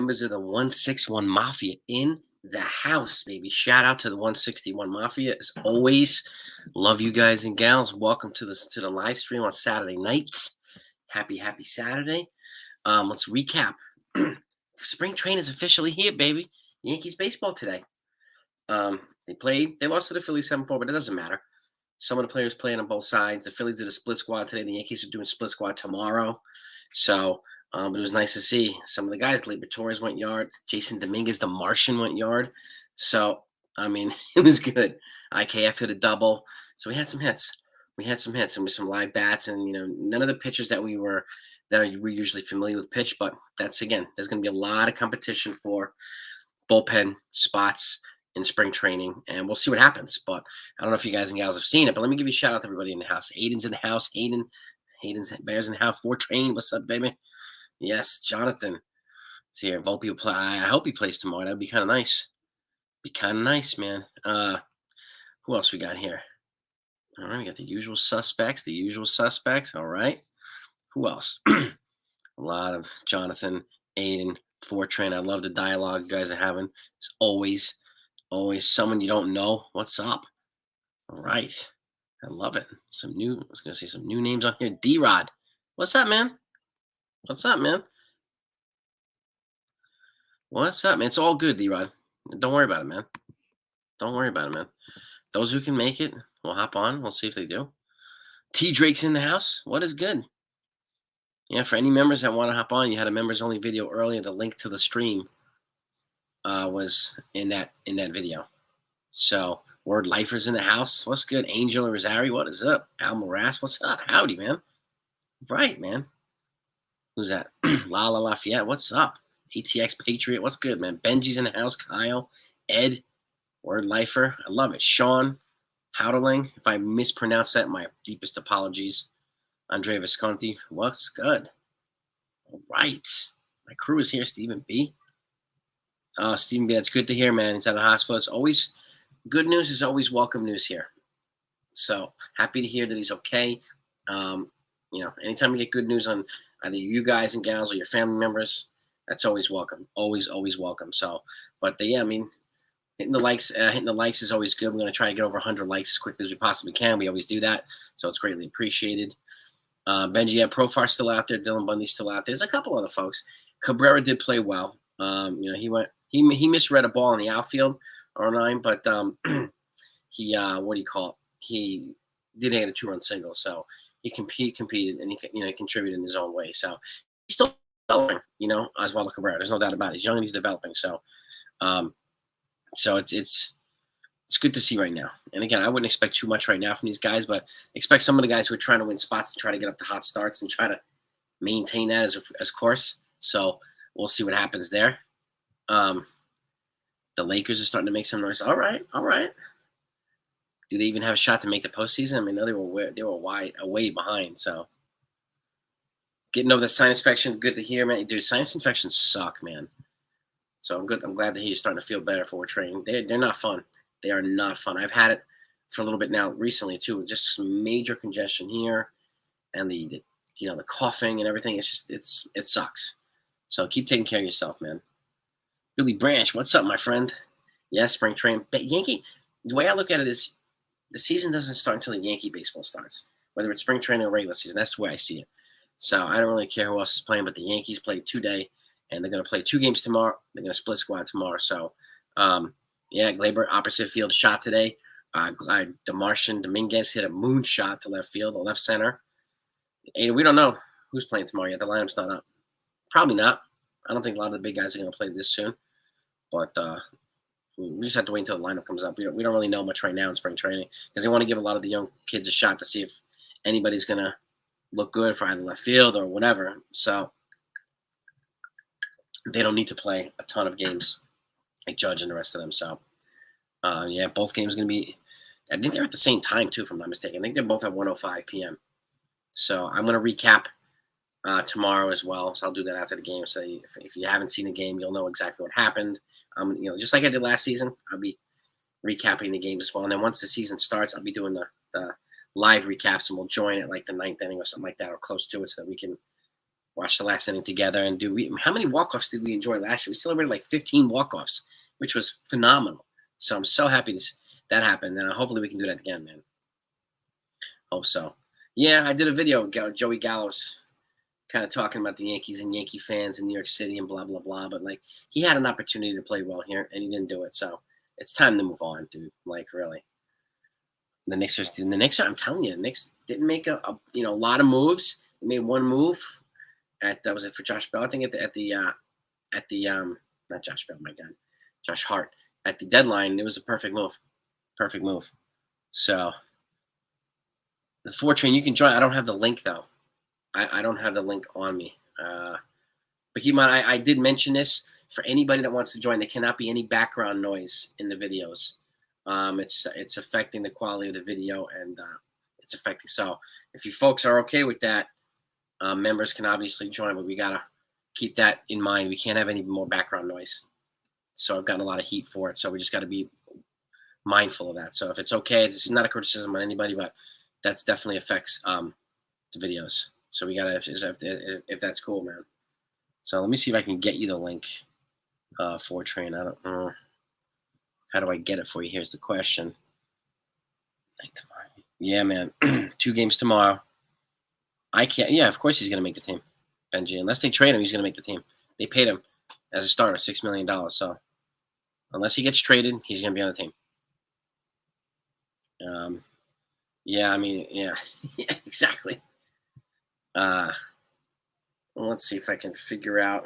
members of the 161 Mafia in the house, baby. Shout out to the 161 Mafia as always. Love you guys and gals. Welcome to the live stream on Saturday nights. Happy Saturday. Let's recap. Spring training is officially here, baby. Yankees baseball today. They lost to the Phillies 7-4, but it doesn't matter. Some of the players playing on both sides. The Phillies did a split squad today. The Yankees are doing split squad tomorrow. So, but it was nice to see some of the guys. Gleyber Torres went yard. Jason Dominguez, the Martian, went yard. So, I mean, it was good. IKF hit a double. So we had some hits. And with some live bats, and none of the pitchers that we're usually familiar with pitch. But that's, again, there's going to be a lot of competition for bullpen spots in spring training, and we'll see what happens. But I don't know if you guys and gals have seen it, but let me give you a shout out to everybody in the house. Aiden's in the house. Hayden's Bears in the house. Train. What's up, baby? Yes, Jonathan is here. Volpe will play. I hope he plays tomorrow. That'd be kind of nice. Man. Who else we got here? All right, we got the usual suspects. All right. Who else? A lot of Jonathan, Aiden, Fortran. I love the dialogue you guys are having. It's always someone you don't know. What's up? All right. I love it. I was going to say some new names on here. D-Rod. What's up, man? What's up, man? It's all good, D-Rod. Don't worry about it, man. Those who can make it will hop on. We'll see if they do. T. Drake's in the house. What is good? Yeah, for any members that want to hop on, you had a members-only video earlier. The link to the stream was in that video. So, Word Lifer's in the house. What's good? Angel Rosario, what is up? Al Morass, what's up? Howdy, man. Right, man. Who's that? Lala Lafayette, what's up? ATX Patriot, what's good, man? Benji's in the house. Kyle, Ed, Word Lifer. I love it. Sean, Howderling. If I mispronounce that, my deepest apologies. Andre Visconti, what's good? All right. My crew is here. Stephen B. Stephen B, that's good to hear, man. He's at the hospital. It's always good news is always welcome news here. So happy to hear that he's okay. Anytime we get good news on either you guys and gals or your family members, that's always welcome. Always welcome. So, but yeah, I mean, hitting the likes is always good. We're going to try to get over 100 likes as quickly as we possibly can. We always do that. So it's greatly appreciated. Benji, Profar still out there. Dylan Bundy's still out there. There's a couple other folks. Cabrera did play well. He misread a ball in the outfield or 9, but he he didn't get a 2-run single, so he competed and he contributed in his own way. So he's still developing, Oswaldo Cabrera. There's no doubt about it. He's young and he's developing. So it's good to see right now. And again, I wouldn't expect too much right now from these guys, but expect some of the guys who are trying to win spots to try to get up to hot starts and try to maintain that as course. So we'll see what happens there. The Lakers are starting to make some noise. All right. Do they even have a shot to make the postseason? I mean, they were way behind. So getting over the sinus infection, good to hear, man. Dude, sinus infections suck, man. So I'm good. I'm glad that he's starting to feel better for training. They're not fun. They are not fun. I've had it for a little bit now recently too. Just some major congestion here, and the coughing and everything. It sucks. So keep taking care of yourself, man. Billy Branch, what's up, my friend? Yes, spring training. But Yankee, the way I look at it is the season doesn't start until the Yankee baseball starts, whether it's spring training or regular season. That's the way I see it. So I don't really care who else is playing, but the Yankees play today, and they're going to play 2 games tomorrow. They're going to split squad tomorrow. So, Gleyber, opposite field shot today. The Martian Dominguez hit a moon shot to left field, the left center. And we don't know who's playing tomorrow yet. The lineup's not up. Probably not. I don't think a lot of the big guys are going to play this soon. But we just have to wait until the lineup comes up. We don't really know much right now in spring training because they want to give a lot of the young kids a shot to see if anybody's going to look good for either left field or whatever. So they don't need to play a ton of games like Judge and the rest of them. So, both games are going to be – I think they're at the same time, too, if I'm not mistaken. I think they're both at 1:05 p.m. So I'm going to recap tomorrow as well. So I'll do that after the game. So if you haven't seen the game, you'll know exactly what happened. Just like I did last season, I'll be recapping the games as well. And then once the season starts, I'll be doing the live recaps, and we'll join at like the 9th inning or something like that, or close to it, so that we can watch the last inning together and how many walk-offs did we enjoy last year? We celebrated like 15 walk-offs, which was phenomenal. So I'm so happy that happened, and hopefully we can do that again, man. Hope so. Yeah, I did a video of Joey Gallo's kind of talking about the Yankees and Yankee fans in New York City and blah, blah, blah. But, like, he had an opportunity to play well here, and he didn't do it. So it's time to move on, dude. Like, really. The Knicks, I'm telling you, the Knicks didn't make a lot of moves. They made one move that was it for Josh Bell. I think at the not Josh Bell, my God, Josh Hart at the deadline. It was a perfect move. Perfect move. So the 4 train, you can join. I don't have the link though. I don't have the link on me. But keep in mind, I did mention this for anybody that wants to join. There cannot be any background noise in the videos. It's affecting the quality of the video, and it's affecting. So if you folks are okay with that, members can obviously join, but we gotta keep that in mind. We can't have any more background noise. So I've gotten a lot of heat for it. So we just got to be mindful of that. So if it's okay, this is not a criticism on anybody, but that's definitely affects the videos. So we gotta if that's cool, man. So let me see if I can get you the link for train. I don't know. How do I get it for you? Here's the question. Yeah, man. 2 games tomorrow. I can't. Yeah, of course he's gonna make the team, Benji. Unless they trade him, he's gonna make the team. They paid him as a starter $6 million. So unless he gets traded, he's gonna be on the team. Yeah, I mean, yeah, yeah, exactly. Let's see if I can figure out.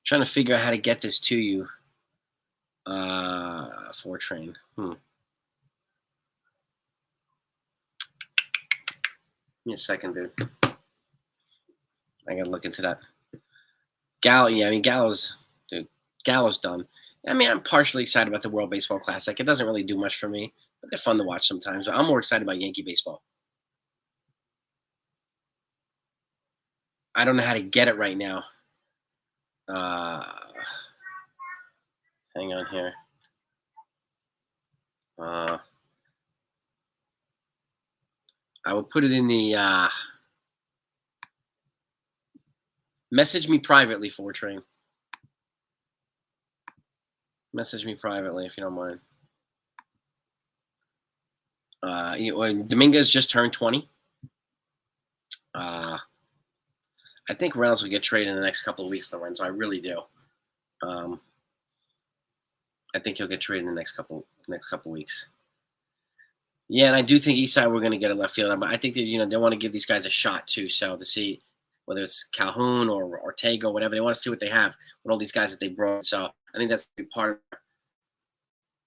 Trying to figure out how to get this to you. 4 train. Give me a second, dude. I gotta look into that. Yeah, I mean Gallo's done. I mean, I'm partially excited about the World Baseball Classic. It doesn't really do much for me, but they're fun to watch sometimes. I'm more excited about Yankee baseball. I don't know how to get it right now. Hang on here. I will put it in the message me privately, 4 train. Message me privately if you don't mind. Dominguez just turned 20. I think Reynolds will get traded in the next couple of weeks, Lorenzo. I really do. I think he'll get traded in the next couple weeks. Yeah, and I do think Eastside we're going to get a left fielder, but I think that they want to give these guys a shot too. So to see whether it's Calhoun or Ortega or whatever, they want to see what they have with all these guys that they brought. So I think that's part of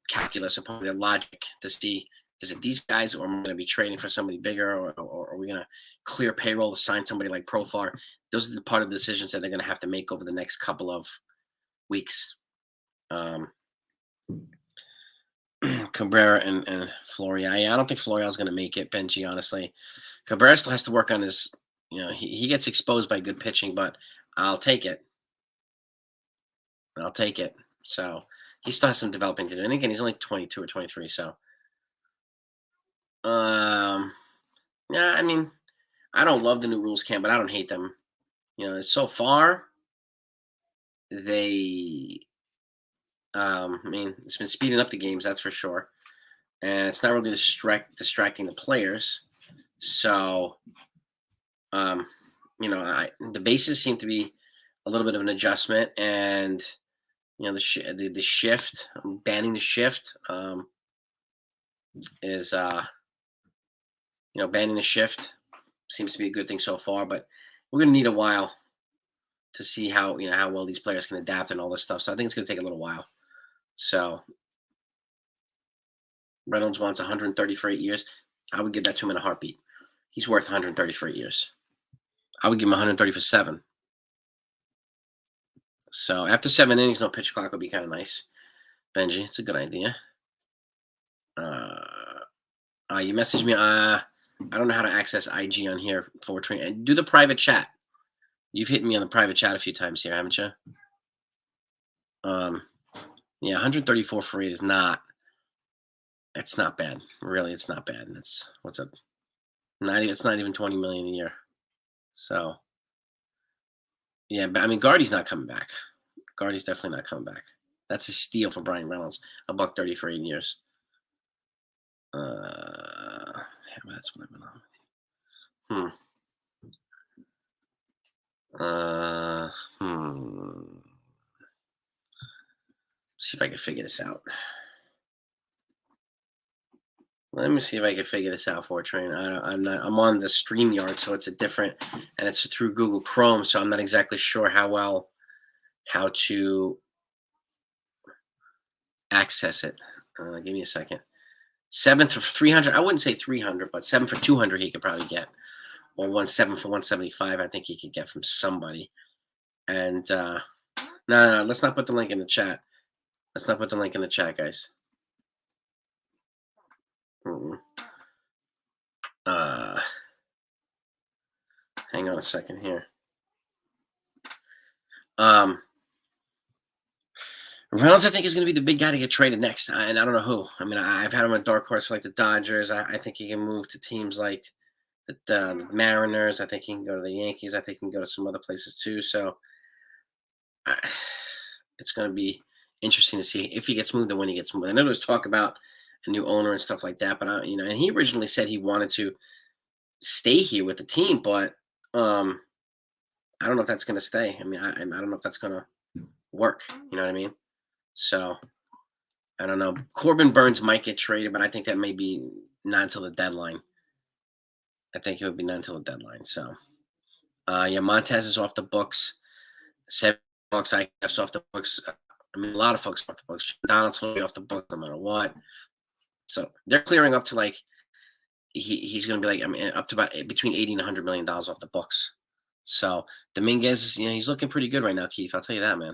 calculus or part of their logic to see, is it these guys, or am I going to be trading for somebody bigger, or are we going to clear payroll to sign somebody like Profar? Those are the part of the decisions that they're going to have to make over the next couple of weeks. Cabrera and Florial. Yeah, I don't think Florial's going to make it, Benji, honestly. Cabrera still has to work on his, he gets exposed by good pitching, but I'll take it. So he still has some developing to do. And again, he's only 22 or 23, so. Yeah, I mean, I don't love the new rules camp, but I don't hate them. So far, they I mean, it's been speeding up the games, that's for sure. And it's not really distracting the players. So, the bases seem to be a little bit of an adjustment. And, the shift, banning the shift is, banning the shift seems to be a good thing so far. But we're going to need a while to see how well these players can adapt and all this stuff. So I think it's going to take a little while. So Reynolds wants 130 for 8 years. I would give that to him in a heartbeat. He's worth 130 for 8 years. I would give him 130 for 7. So after 7 innings, no pitch clock would be kind of nice. Benji, it's a good idea. You messaged me. I don't know how to access IG on here for training. Do the private chat. You've hit me on the private chat a few times here, haven't you? Yeah, 134 for 8 is not. It's not bad. Really, it's not bad. That's what's up. It's not even 20 million a year. So yeah, but I mean, Guardy's not coming back. Guardy's definitely not coming back. That's a steal for Brian Reynolds. $130 for 8 years. That's what I've been on. See if I can figure this out. Let me see if I can figure this out for Train. I'm on the StreamYard, so it's a different, and it's through Google Chrome, so I'm not exactly sure how to access it. Give me a second. 7 for 300. I wouldn't say 300, but 7 for 200 he could probably get, or 7 for 175. I think he could get from somebody. And no, let's not put the link in the chat. Let's not put the link in the chat, guys. Hang on a second here. Reynolds, I think, is going to be the big guy to get traded next, and I don't know who. I mean, I've had him on dark horse for like the Dodgers. I think he can move to teams like the Mariners. I think he can go to the Yankees. I think he can go to some other places too. So it's going to be interesting to see if he gets moved and when he gets moved. I know there's talk about a new owner and stuff like that, but and he originally said he wanted to stay here with the team, but I don't know if that's going to stay. I mean, I don't know if that's going to work. You know what I mean? So I don't know. Corbin Burns might get traded, but I think that may be not until the deadline. I think it would be not until the deadline. So yeah, Montez is off the books. $7 IKF's off the books. I mean, a lot of folks are off the books. Donaldson will be off the book no matter what. So they're clearing up to like he's going to be like, I mean, up to about between $80 and $100 million off the books. So Dominguez, he's looking pretty good right now, Keith. I'll tell you that, man.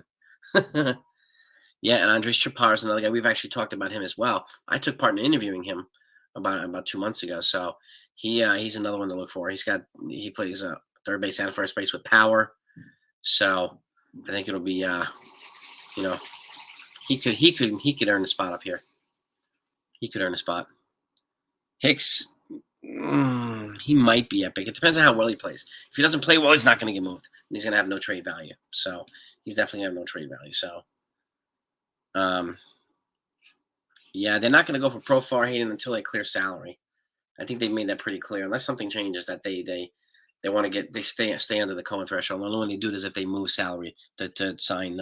Yeah, and Andres Chaparro is another guy. We've actually talked about him as well. I took part in interviewing him about 2 months ago. So he's another one to look for. He plays third base and first base with power. So I think it'll be he could earn a spot up here. He could earn a spot. Hicks, he might be epic. It depends on how well he plays. If he doesn't play well, he's not going to get moved. He's going to have no trade value. So he's definitely going to have no trade value. So yeah, they're not going to go for Profar Hayden until they clear salary. I think they've made that pretty clear. Unless something changes, that they want to stay under the Cohen threshold. The only one they do it is if they move salary to sign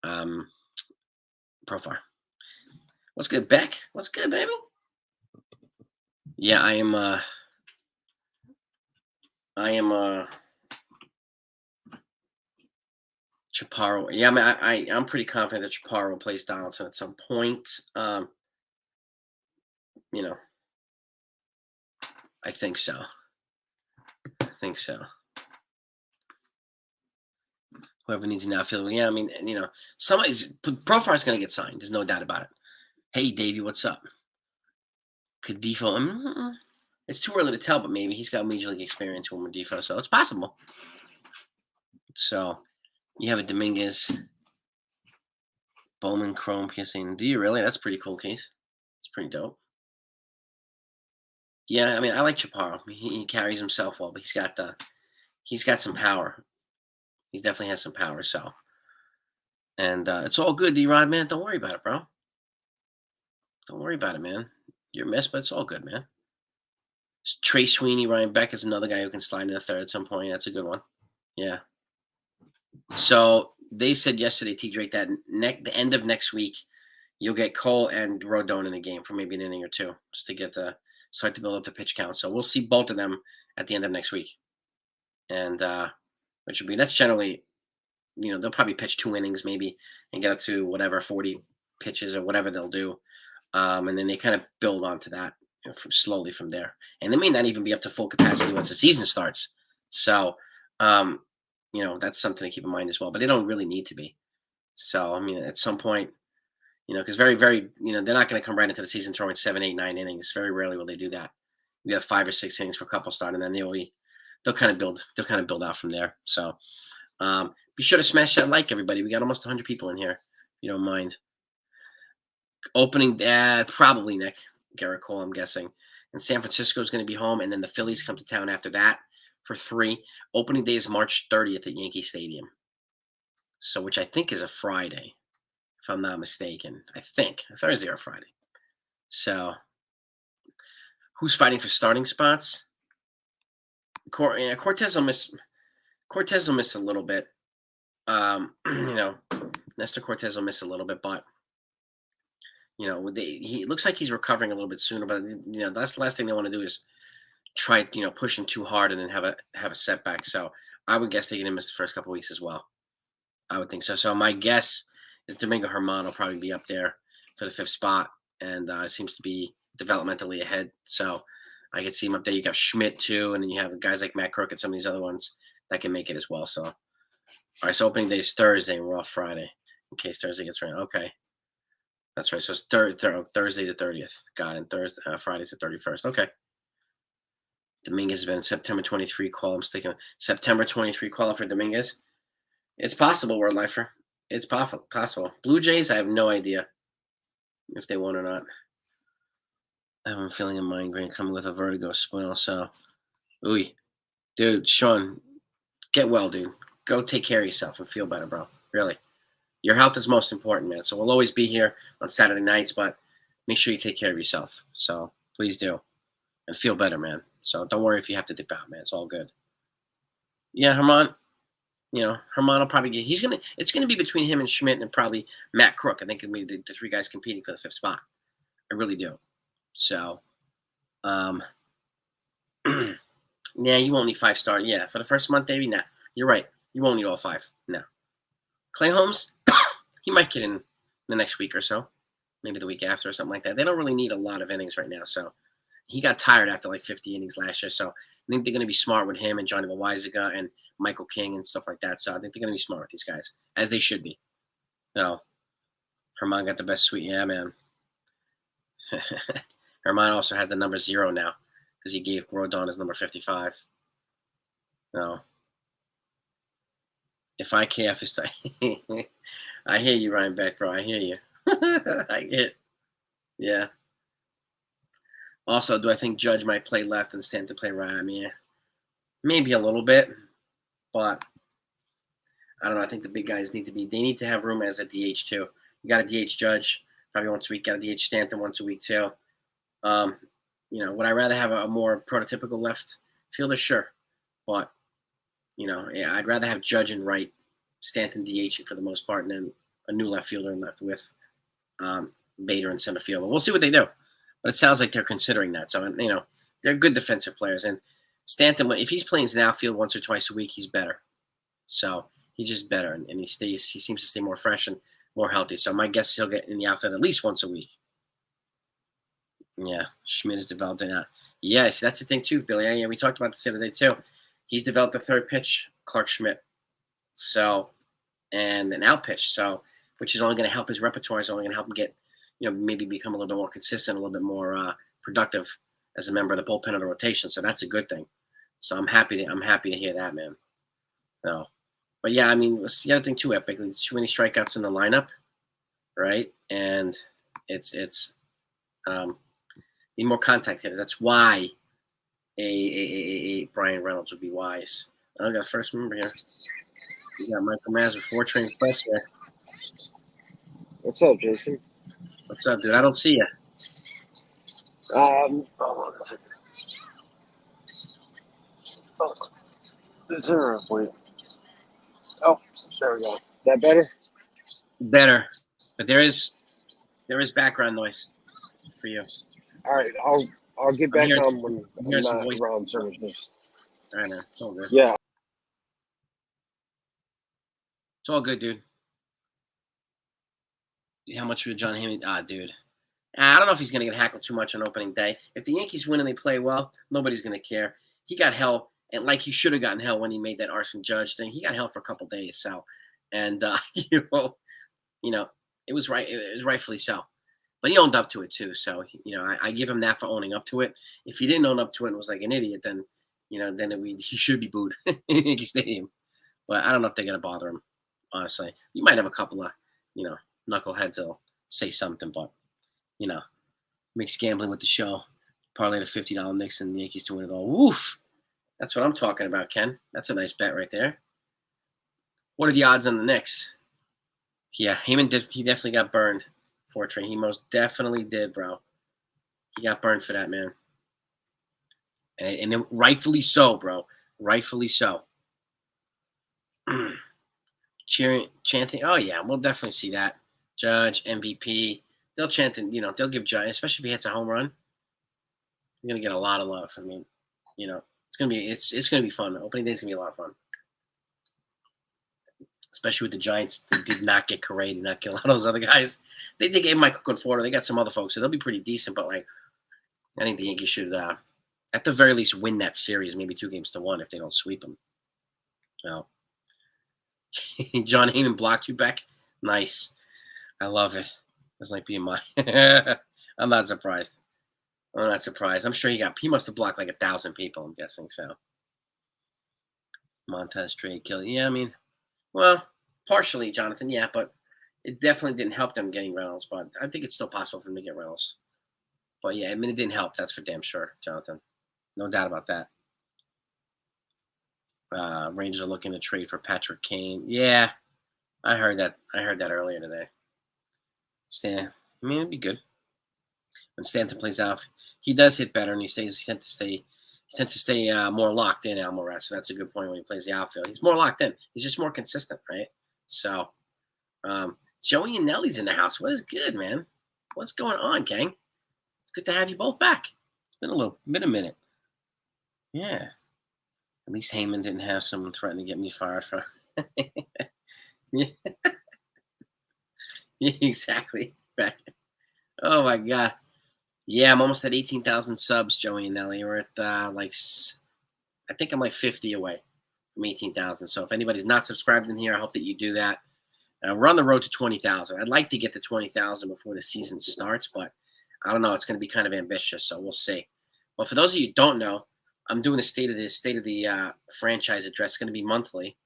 Profar. What's good, Beck? What's good, baby? Yeah, I am Chaparro. Yeah, I mean, I'm pretty confident that Chaparro will place Donaldson at some point. I think so. Whoever needs an outfielder. Yeah, I mean, somebody's Profar's going to get signed. There's no doubt about it. Hey, Davey, what's up? Cadifo. It's too early to tell, but maybe he's got major league experience with Cadifo, so it's possible. So you have a Dominguez, Bowman, Chrome, piercing. Do you really? That's pretty cool, Keith. It's pretty dope. Yeah, I mean, I like Chaparro. He carries himself well, but he's got some power. He definitely has some power. So, and it's all good, D-Rod, man. Don't worry about it, bro. Don't worry about it, man. You're missed, but it's all good, man. Trey Sweeney, Ryan Beck is another guy who can slide in the third at some point. That's a good one. Yeah. So they said yesterday, T. Drake, that the end of next week, you'll get Cole and Rodon in the game for maybe an inning or two, just to start to build up the pitch count. So we'll see both of them at the end of next week. And which would be, that's generally, they'll probably pitch 2 innings maybe and get up to whatever, 40 pitches or whatever they'll do. And then they kind of build onto that slowly from there. And they may not even be up to full capacity once the season starts. So, that's something to keep in mind as well. But they don't really need to be. So, I mean, at some point, because very, very, they're not going to come right into the season throwing 7, 8, 9 innings. Very rarely will they do that. You have 5 or 6 innings for a couple start, and then they'll kind of build out from there. So, be sure to smash that like, everybody. We got almost 100 people in here, if you don't mind. Opening, probably Nick Garrett Cole, I'm guessing. and San Francisco is going to be home, and then the Phillies come to town after that for 3. Opening day is March 30th at Yankee Stadium, so which I think is a Friday, if I'm not mistaken. I think a Thursday or Friday. So, who's fighting for starting spots? Cortez will miss. Cortez will miss a little bit. Nestor Cortez will miss a little bit, but he looks like he's recovering a little bit sooner. But that's the last thing they want to do is try push him too hard and then have a setback. So I would guess they're gonna miss the first couple weeks as well. I would think so. So my guess is Domingo Germán will probably be up there for the 5th spot, and seems to be developmentally ahead. So I could see him up there. You have Schmidt too, and then you have guys like Matt Crook and some of these other ones that can make it as well. So all right, so opening day is Thursday, and we're off Friday in case Thursday gets rain. Okay, that's right. So it's Thursday the 30th. Got it. And Friday's the 31st. Okay. Dominguez has been September 23 call. I'm thinking September 23 call for Dominguez. It's possible, Word Lifer. It's possible. Blue Jays, I have no idea if they won or not. I have a feeling a migraine coming with a vertigo spoil. So, ooh, dude, Sean, get well, dude. Go take care of yourself and feel better, bro. Really. Your health is most important, man. So we'll always be here on Saturday nights, but make sure you take care of yourself. So please do. And feel better, man. So don't worry if you have to dip out, man. It's all good. Yeah, Germán, Germán will probably get, it's going to be between him and Schmidt and probably Matt Crook. I think it'll be the 3 guys competing for the 5th spot. I really do. So, yeah, you won't need 5 stars. Yeah, for the first month, maybe. Nah, you're right. You won't need all 5. No. Clay Holmes, he might get in the next week or so, maybe the week after or something like that. They don't really need a lot of innings right now. So he got tired after like 50 innings last year. So I think they're going to be smart with him and Johnny Loizaga and Michael King and stuff like that. So I think they're going to be smart with these guys, as they should be. So Germán got the best suite. Yeah, man. Germán also has the number 0 now because he gave Rodon his number 55. No. If IKF is I hear you, Ryan Beck, bro. I hear you. I get. Yeah. Also, do I think Judge might play left and Stanton play right? I mean, maybe a little bit, but I don't know. I think the big guys they need to have room as a DH too. You got a DH Judge probably once a week. Got a DH Stanton once a week too. Would I rather have a more prototypical left fielder? Sure, but I'd rather have Judge and right, Stanton DHing for the most part, and then a new left fielder and left with Bader and center fielder. We'll see what they do, but it sounds like they're considering that. So they're good defensive players, and Stanton, if he's playing his outfield once or twice a week, he's better. So he's just better, and he seems to stay more fresh and more healthy. So my guess is he'll get in the outfield at least once a week. Yeah, Schmidt is developed in that. Yes, that's the thing too, Billy. Yeah, we talked about this the other day too. He's developed a 3rd pitch, Clark Schmidt. So, and an out pitch. So, which is only going to help his repertoire. Is only going to help him get, maybe become a little bit more consistent, a little bit more productive as a member of the bullpen of the rotation. So that's a good thing. So I'm happy to hear that, man. No, but yeah, I mean, the other thing too, Epic. There's too many strikeouts in the lineup, right? And it's need more contact hitters. That's why a Brian Reynolds would be wise. I got first member here. We got Michael Maz with 4 Train Express here. What's up, Jason? What's up, dude? I don't see you. Hold on a second. Oh, there's a for you. Oh, there we go. That better? Better, but there is background noise for you. All right, I'll get back on when I'm not voice. around so much news. All right, man. It's all good. Yeah. It's all good, dude. How much for John Hammond? Dude. I don't know if he's going to get hackled too much on opening day. If the Yankees win and they play well, nobody's going to care. He got hell, and like he should have gotten hell when he made that Arson Judge thing. He got hell for a couple days, so. And, it was right. It was rightfully so. But he owned up to it too. So, I give him that for owning up to it. If he didn't own up to it and was like an idiot, then, he should be booed in Yankee Stadium. But I don't know if they're going to bother him, honestly. You might have a couple of, knuckleheads that'll say something, but, makes gambling with the show Parlay the $50 Knicks and the Yankees to win it all. Woof. That's what I'm talking about, Ken. That's a nice bet right there. What are the odds on the Knicks? Yeah, Heyman, he definitely got burned. Fortran, he most definitely did, bro. He got burned for that, man. And rightfully so, bro. Rightfully so. Cheering, chanting. Oh, yeah, we'll definitely see that. Judge, MVP. They'll chant, and, they'll give Judge, especially if he hits a home run. You're going to get a lot of love. I mean, it's going to be fun. Opening day's going to be a lot of fun. Especially with the Giants. They did not get Correa, did not get a lot of those other guys. They gave Michael Conforto. They got some other folks, so they'll be pretty decent. But, I think the Yankees should, at the very least, win that series, maybe 2-1 if they don't sweep them. Well, John Heyman blocked you back. Nice. I love it. It's like being mine. I'm not surprised. I'm sure he must have blocked 1,000 people, I'm guessing so. Montez trade kill. Yeah, I mean, well, partially, Jonathan, yeah, but it definitely didn't help them getting Reynolds, but I think it's still possible for them to get Reynolds. But yeah, I mean, it didn't help. That's for damn sure, Jonathan. No doubt about that. Rangers are looking to trade for Patrick Kane. Yeah, I heard that. Earlier today. Stan, I mean, it'd be good. When Stanton plays out, he does hit better, and he tends to stay more locked in, Alvarez. So that's a good point when he plays the outfield. He's more locked in. He's just more consistent, right? So, Joey and Nelly's in the house. What is good, man? What's going on, gang? It's good to have you both back. It's been a minute. Yeah. At least Heyman didn't have someone threaten to get me fired from. Yeah. Yeah, exactly. Oh my God. Yeah, I'm almost at 18,000 subs, Joey and Nelly. We're at I think I'm 50 away from 18,000. So if anybody's not subscribed in here, I hope that you do that. We're on the road to 20,000. I'd like to get to 20,000 before the season starts, but I don't know. It's going to be kind of ambitious, so we'll see. But for those of you who don't know, I'm doing the state of the franchise address. It's going to be monthly,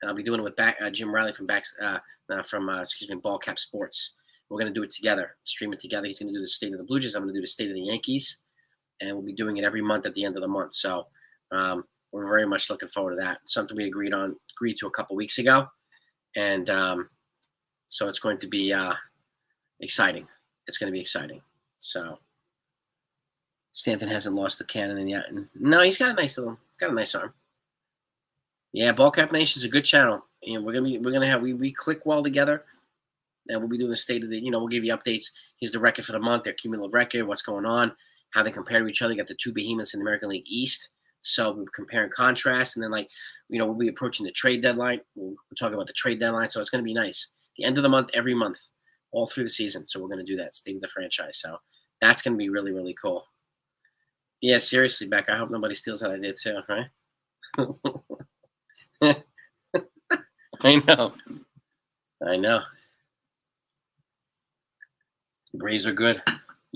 and I'll be doing it with Jim Riley from Ball Cap Sports. We're going to do it together, stream it together. He's going to do the state of the Blue Jays. I'm going to do the state of the Yankees, and we'll be doing it every month at the end of the month. So we're very much looking forward to that. Something we agreed to a couple weeks ago, and so it's going to be exciting. It's going to be exciting. So Stanton hasn't lost the cannon yet. No, he's got a nice arm. Yeah, Ball Cap Nation's a good channel. And we click well together. And we'll be doing the state of the, we'll give you updates. Here's the record for the month, their cumulative record, what's going on, how they compare to each other. You got the two behemoths in the American League East. So we'll compare and contrast. And then, we'll be approaching the trade deadline. We'll talk about the trade deadline. So it's going to be nice. The end of the month, every month, all through the season. So we're going to do that, state of the franchise. So that's going to be really, really cool. Yeah, seriously, Beck, I hope nobody steals that idea too, right? I know. Braves are good.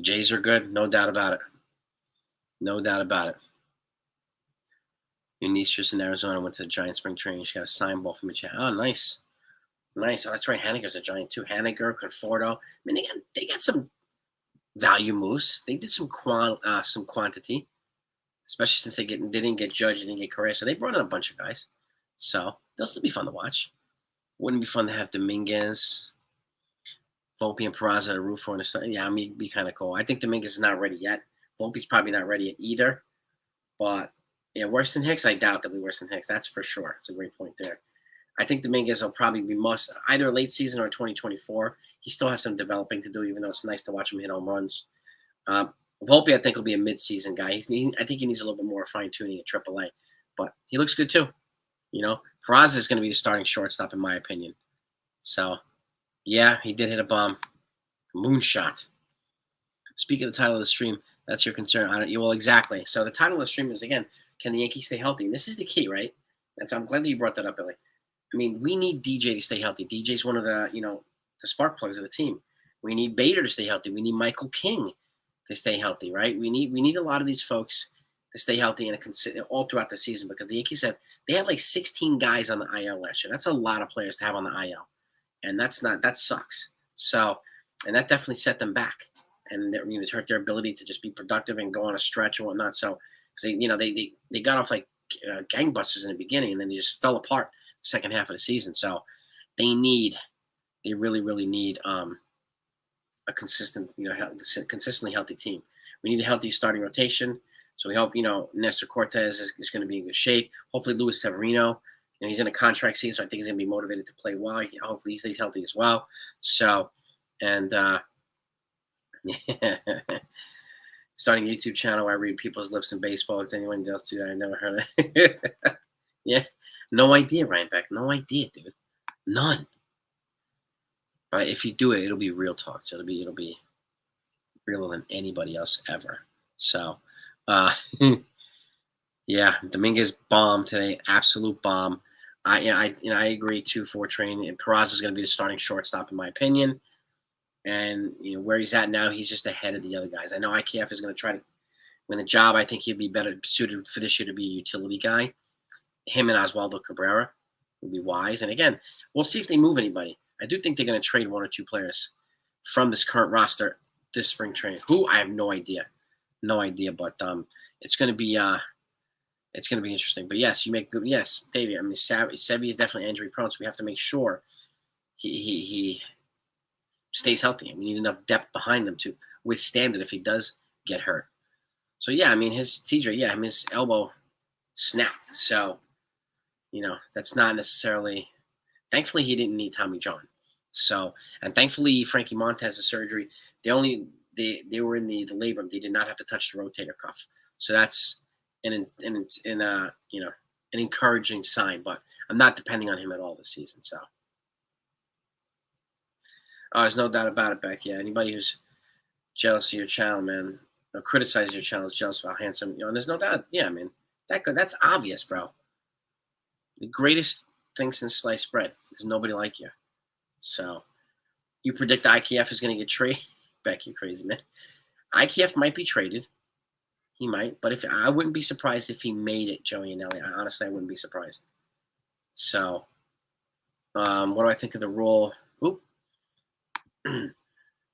Jays are good. No doubt about it. Your niece just in Arizona went to the Giant spring training. She got a sign ball from each. Oh, nice. Oh, that's right. Haniger's a Giant too. Haniger, Conforto. I mean, they got some value moves. They did some quantity, especially since they didn't get Judge, they didn't get Correa, so they brought in a bunch of guys. So they'll still be fun to watch. Wouldn't it be fun to have Dominguez, Volpe, and Peraza to root for and stuff? Yeah, I mean, it'd be kind of cool. I think Dominguez is not ready yet. Volpe's probably not ready yet either. But yeah, worse than Hicks, I doubt they'll be worse than Hicks. That's for sure. It's a great point there. I think Dominguez will probably be either late season or 2024. He still has some developing to do, even though it's nice to watch him hit home runs. Volpe, I think, will be a mid-season guy. I think he needs a little bit more fine-tuning at AAA. But he looks good, too. Peraza is going to be the starting shortstop, in my opinion. So, yeah, he did hit a bomb. Moonshot. Speaking of the title of the stream, that's your concern. Well, exactly. So the title of the stream is, again, can the Yankees stay healthy? And this is the key, right? And so I'm glad that you brought that up, Billy. I mean, we need DJ to stay healthy. DJ's one of the, the spark plugs of the team. We need Bader to stay healthy. We need Michael King to stay healthy, right? We need a lot of these folks to stay healthy and all throughout the season, because the Yankees had 16 guys on the IL last year. That's a lot of players to have on the IL, and that sucks. So, and that definitely set them back. and it's hurt their ability to just be productive and go on a stretch and whatnot. So, they got off like gangbusters in the beginning, and then they just fell apart the second half of the season. So they really, really need a consistent, consistently healthy team. We need a healthy starting rotation. So we hope, Nestor Cortez is going to be in good shape. Hopefully Luis Severino, he's in a contract season, so I think he's going to be motivated to play well. Hopefully he stays healthy as well. So, and starting a YouTube channel where I read people's lips in baseball. Does anyone else do that? I never heard of it. Yeah, no idea, Ryan Beck. No idea, dude. None. But if you do it, it'll be real talk. So it'll be realer than anybody else ever. So, yeah, Dominguez bomb today, absolute bomb. I agree too. For Train and Peraza is going to be the starting shortstop in my opinion. And where he's at now, he's just ahead of the other guys. I know IKF is going to try to win the job. I think he'd be better suited for this year to be a utility guy. Him and Oswaldo Cabrera would be wise. And again, we'll see if they move anybody. I do think they're going to trade one or two players from this current roster this spring training. Who I have no idea, But it's going to be interesting. But yes, you make good. Yes, Davey. I mean, Sevy is definitely injury prone, so we have to make sure he stays healthy, and we need enough depth behind them to withstand it if he does get hurt. So yeah, I mean his elbow snapped. So that's not necessarily. Thankfully, he didn't need Tommy John. So, and thankfully, Frankie Montez's surgery. They were in the labrum. They did not have to touch the rotator cuff. So that's an encouraging sign. But I'm not depending on him at all this season. So. Oh, there's no doubt about it, Beck. Yeah, anybody who's jealous of your channel, man, or criticize your channel is jealous of how handsome. And there's no doubt. Yeah, I mean, that's obvious, bro. The greatest thing since sliced bread. There's nobody like you. So, you predict IKF is going to get traded? Beck, you crazy, man. IKF might be traded. He might, but I wouldn't be surprised if he made it, Joey and Ellie. Honestly, I wouldn't be surprised. So, what do I think of the rule? Oop.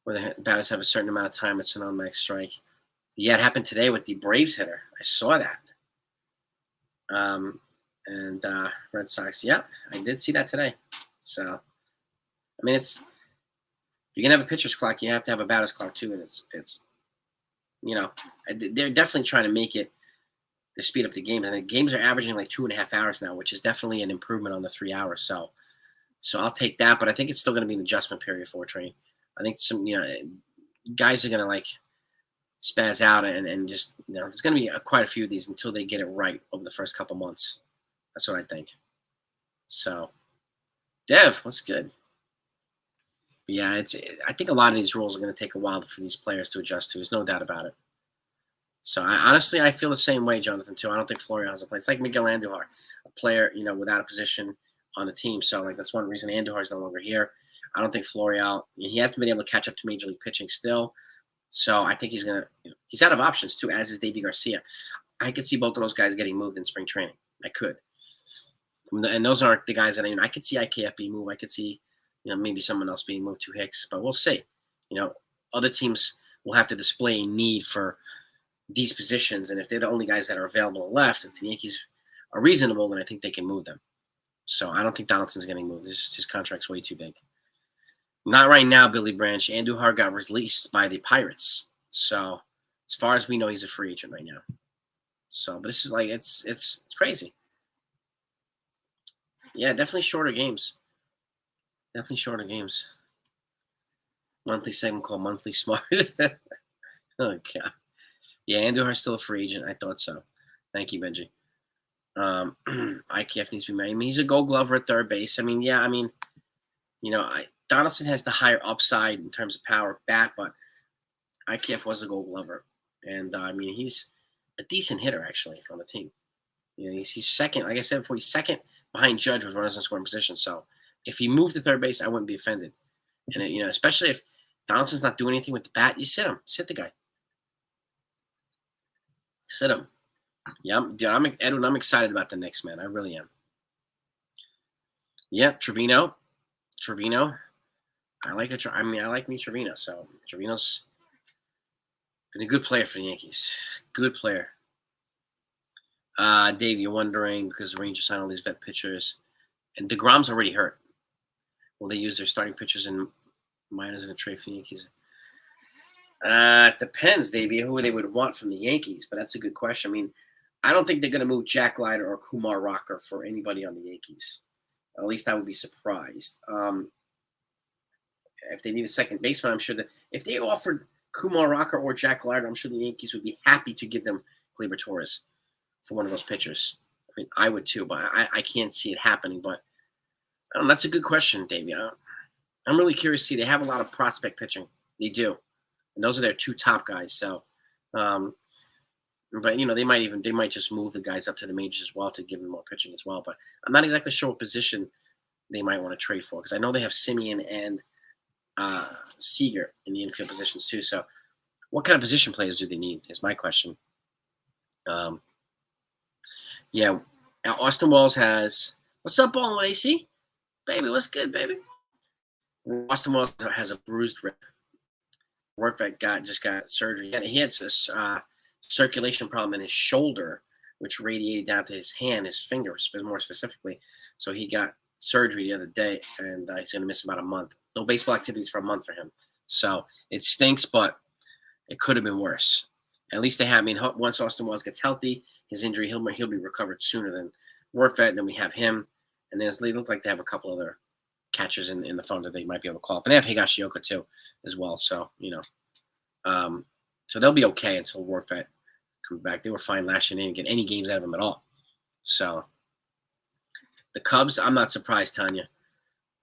Where the batters have a certain amount of time, it's an automatic strike. Yeah, it happened today with the Braves hitter. I saw that. And Red Sox. Yeah, I did see that today. So, I mean, if you're gonna have a pitcher's clock, you have to have a batter's clock too. And it's they're definitely trying to make it to speed up the games, and the games are averaging like 2.5 hours now, which is definitely an improvement on the 3 hours. So I'll take that, but I think it's still going to be an adjustment period for Train. I think some guys are going to like spaz out and just there's going to be quite a few of these until they get it right over the first couple months. That's what I think. So, Dev, what's good? But yeah, I think a lot of these rules are going to take a while for these players to adjust to. There's no doubt about it. So honestly, I feel the same way, Jonathan, too. I don't think Florial has a place. It's like Miguel Andujar, a player, without a position on the team. So like that's one reason Andujar is no longer here. I don't think Florial, he hasn't been able to catch up to Major League pitching still. So I think he's going to, he's out of options too, as is Davey Garcia. I could see both of those guys getting moved in spring training. I could. And those aren't the guys that I could see IKF being moved. I could see, maybe someone else being moved to Hicks, but we'll see. Other teams will have to display a need for these positions. And if they're the only guys that are available and left, if the Yankees are reasonable, then I think they can move them. So I don't think Donaldson's getting moved. His contract's way too big. Not right now, Billy Branch. Andujar got released by the Pirates. So as far as we know, he's a free agent right now. So, but this is like, it's crazy. Yeah, definitely shorter games. Definitely shorter games. Monthly segment called Monthly Smart. Oh, God. Yeah, Andujar's still a free agent. I thought so. Thank you, Benji. IKF needs to be made. I mean, he's a Gold Glover at third base. I mean, yeah, Donaldson has the higher upside in terms of power bat, but IKF was a Gold Glover. And, he's a decent hitter, actually, on the team. He's second. Like I said before, he's second behind Judge with runners in scoring position. So if he moved to third base, I wouldn't be offended. And, especially if Donaldson's not doing anything with the bat, you sit him. Sit the guy. Sit him. Yeah, Edwin, I'm excited about the Knicks, man. I really am. Yeah, Trevino. I like me Trevino. So Trevino's Been a good player for the Yankees. Good player. Dave, you're wondering because the Rangers signed all these vet pitchers, and DeGrom's already hurt. Will they use their starting pitchers and minors in a trade for the Yankees? It depends, Davey, who they would want from the Yankees, but that's a good question. I mean, I don't think they're going to move Jack Leiter or Kumar Rocker for anybody on the Yankees. At least I would be surprised. If they need a second baseman, I'm sure that if they offered Kumar Rocker or Jack Leiter, I'm sure the Yankees would be happy to give them Gleyber Torres for one of those pitchers. I mean, I would too, but I can't see it happening. But I don't know, that's a good question, Davey. I'm really curious to see. They have a lot of prospect pitching. They do. And those are their two top guys. So, but they might just move the guys up to the majors as well to give them more pitching as well. But I'm not exactly sure what position they might want to trade for because I know they have Simeon and Seager in the infield positions too. So, what kind of position players do they need? Is my question. Yeah, Austin Wells has. What's up, Ballin' with AC? Baby, what's good, baby? Austin Wells has a bruised rib. Work that just got surgery. He had a circulation problem in his shoulder, which radiated down to his hand, his finger, more specifically. So he got surgery the other day, and he's going to miss about a month. No baseball activities for a month for him. So it stinks, but it could have been worse. At least they have. I mean, once Austin Wells gets healthy, his injury, he'll be recovered sooner than Workvet. Then we have him, and then they look like they have a couple other catchers in the phone that they might be able to call up. And they have Higashioka too as well. So, so they'll be okay until Workvet comes back. They were fine last year. They didn't get any games out of them at all. So the Cubs, I'm not surprised, Tanya.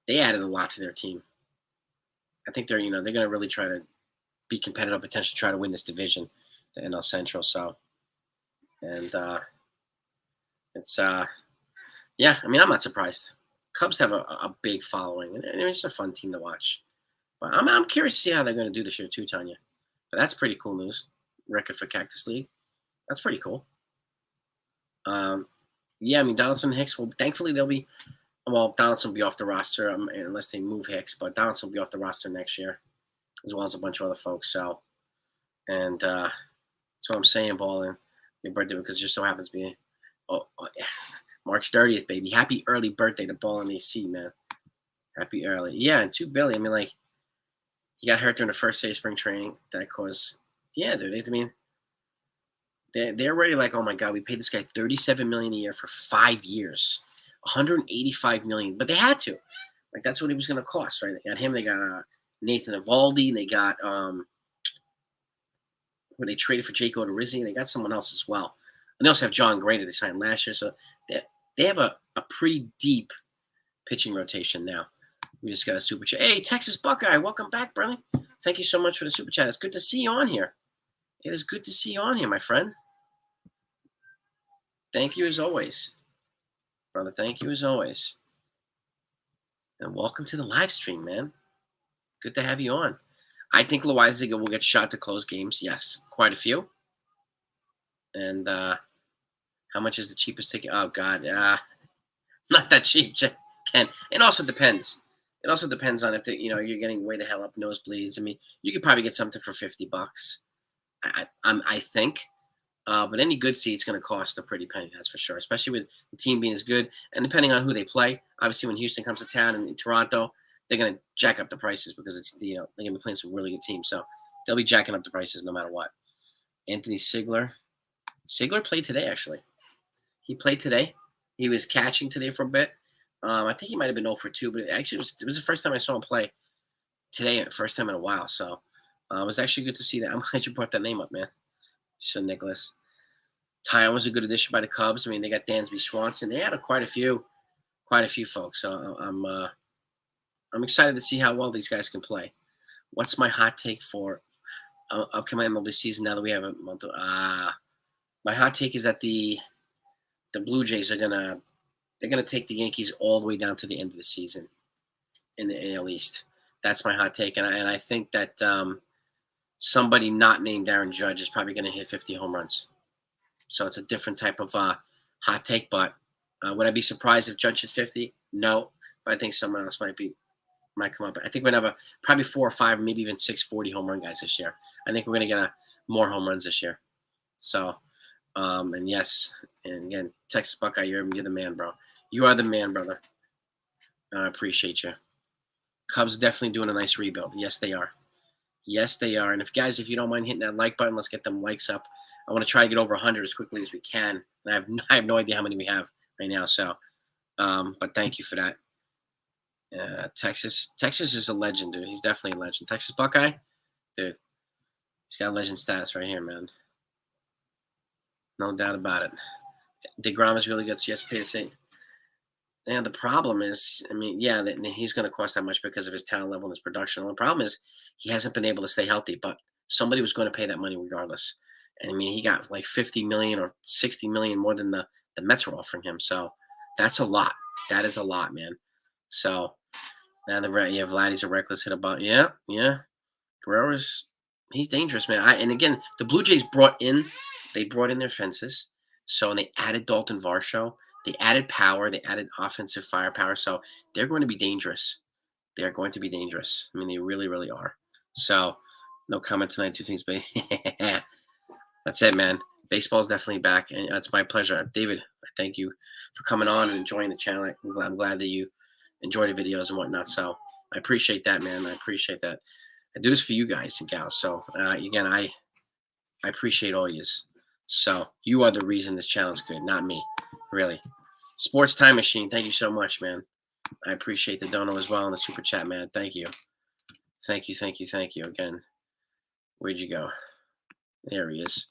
They added a lot to their team. I think they're going to really try to be competitive, potentially try to win this division, the NL Central. So, and it's yeah, I mean, I'm not surprised. Cubs have a big following, and it's a fun team to watch. But I'm curious to see how they're going to do this year too, Tanya. But that's pretty cool news. Record for Cactus League. That's pretty cool. Yeah, I mean, Donaldson and Hicks, well, thankfully Donaldson will be off the roster unless they move Hicks, but Donaldson will be off the roster next year, as well as a bunch of other folks. So, and that's what I'm saying, Ballin'. Your birthday, because it just so happens to be March 30th, baby. Happy early birthday to Ballin' AC, man. Happy early. Yeah, and to Billy, I mean, like, he got hurt during the first day of spring training. That caused, yeah, dude. I mean, they're already like, oh my God, we paid this guy $37 million a year for 5 years, $185 million, but they had to. Like, that's what it was going to cost, right? They got him. They got Nathan Eovaldi. They got when they traded for Jake Odorizzi, and they got someone else as well. And they also have John Gray that they signed last year. So they have a pretty deep pitching rotation now. We just got a super chat. Hey, Texas Buckeye, welcome back, brother. Thank you so much for the super chat. It's good to see you on here. It is good to see you on here, my friend. Thank you as always, brother. Thank you as always. And welcome to the live stream, man. Good to have you on. I think Loaiziga will get shot to close games. Yes, quite a few. And how much is the cheapest ticket? Oh, God. Not that cheap, Ken. It also depends. It also depends on if you're getting way the hell up nosebleeds. I mean, you could probably get something for $50. I think. But any good seat's going to cost a pretty penny, that's for sure, especially with the team being as good. And depending on who they play, obviously when Houston comes to town and in Toronto, they're going to jack up the prices because it's they're going to be playing some really good teams. So they'll be jacking up the prices no matter what. Anthony Sigler. Sigler played today, actually. He played today. He was catching today for a bit. I think he might have been 0 for 2, but actually it was the first time I saw him play today, first time in a while. So it was actually good to see that. I'm glad you brought that name up, man. So Nicholas. Tyon was a good addition by the Cubs. I mean, they got Dansby Swanson. They had quite a few folks. So I'm excited to see how well these guys can play. What's my hot take for upcoming MLB season now that we have a month? My hot take is that the Blue Jays are gonna take the Yankees all the way down to the end of the season in the AL East. That's my hot take, and I think that somebody not named Aaron Judge is probably going to hit 50 home runs. So it's a different type of hot take, but would I be surprised if Judge hit 50? No, but I think someone else might be might come up. I think we're gonna have probably 4 or 5, maybe even 6 40 home run guys this year. I think we're gonna get more home runs this year. So, and yes, and again, Texas Buckeye, you're the man, bro. You are the man, brother. I appreciate you. Cubs definitely doing a nice rebuild. Yes, they are. Yes, they are. And if you don't mind hitting that like button, let's get them likes up. I want to try to get over 100 as quickly as we can. And I have no idea how many we have right now. So, but thank you for that. Texas is a legend, dude. He's definitely a legend. Texas Buckeye, dude. He's got legend status right here, man. No doubt about it. DeGrom is really good. So yes, PSA. And the problem is, I mean, yeah, he's going to cost that much because of his talent level and his production. And the problem is he hasn't been able to stay healthy, but somebody was going to pay that money regardless. And I mean, he got like 50 million or 60 million more than the Mets were offering him. So that's a lot. That is a lot, man. So now Vladdy's a reckless hit about. Yeah. Guerrero's, he's dangerous, man. And again, the Blue Jays brought in their fences. So, and they added Dalton Varsho. They added power. They added offensive firepower. So they're going to be dangerous. They are going to be dangerous. I mean, they really, really are. So no comment tonight. 2 things, but that's it, man. Baseball's definitely back, and it's my pleasure. David, I thank you for coming on and enjoying the channel. I'm glad that you enjoy the videos and whatnot. So I appreciate that, man. I appreciate that. I do this for you guys and gals. So again, I appreciate all yous. So you are the reason this channel is good, not me, really. Sports Time Machine, thank you so much, man. I appreciate the dono as well in the super chat, man. Thank you. Thank you. Again, where'd you go? There he is.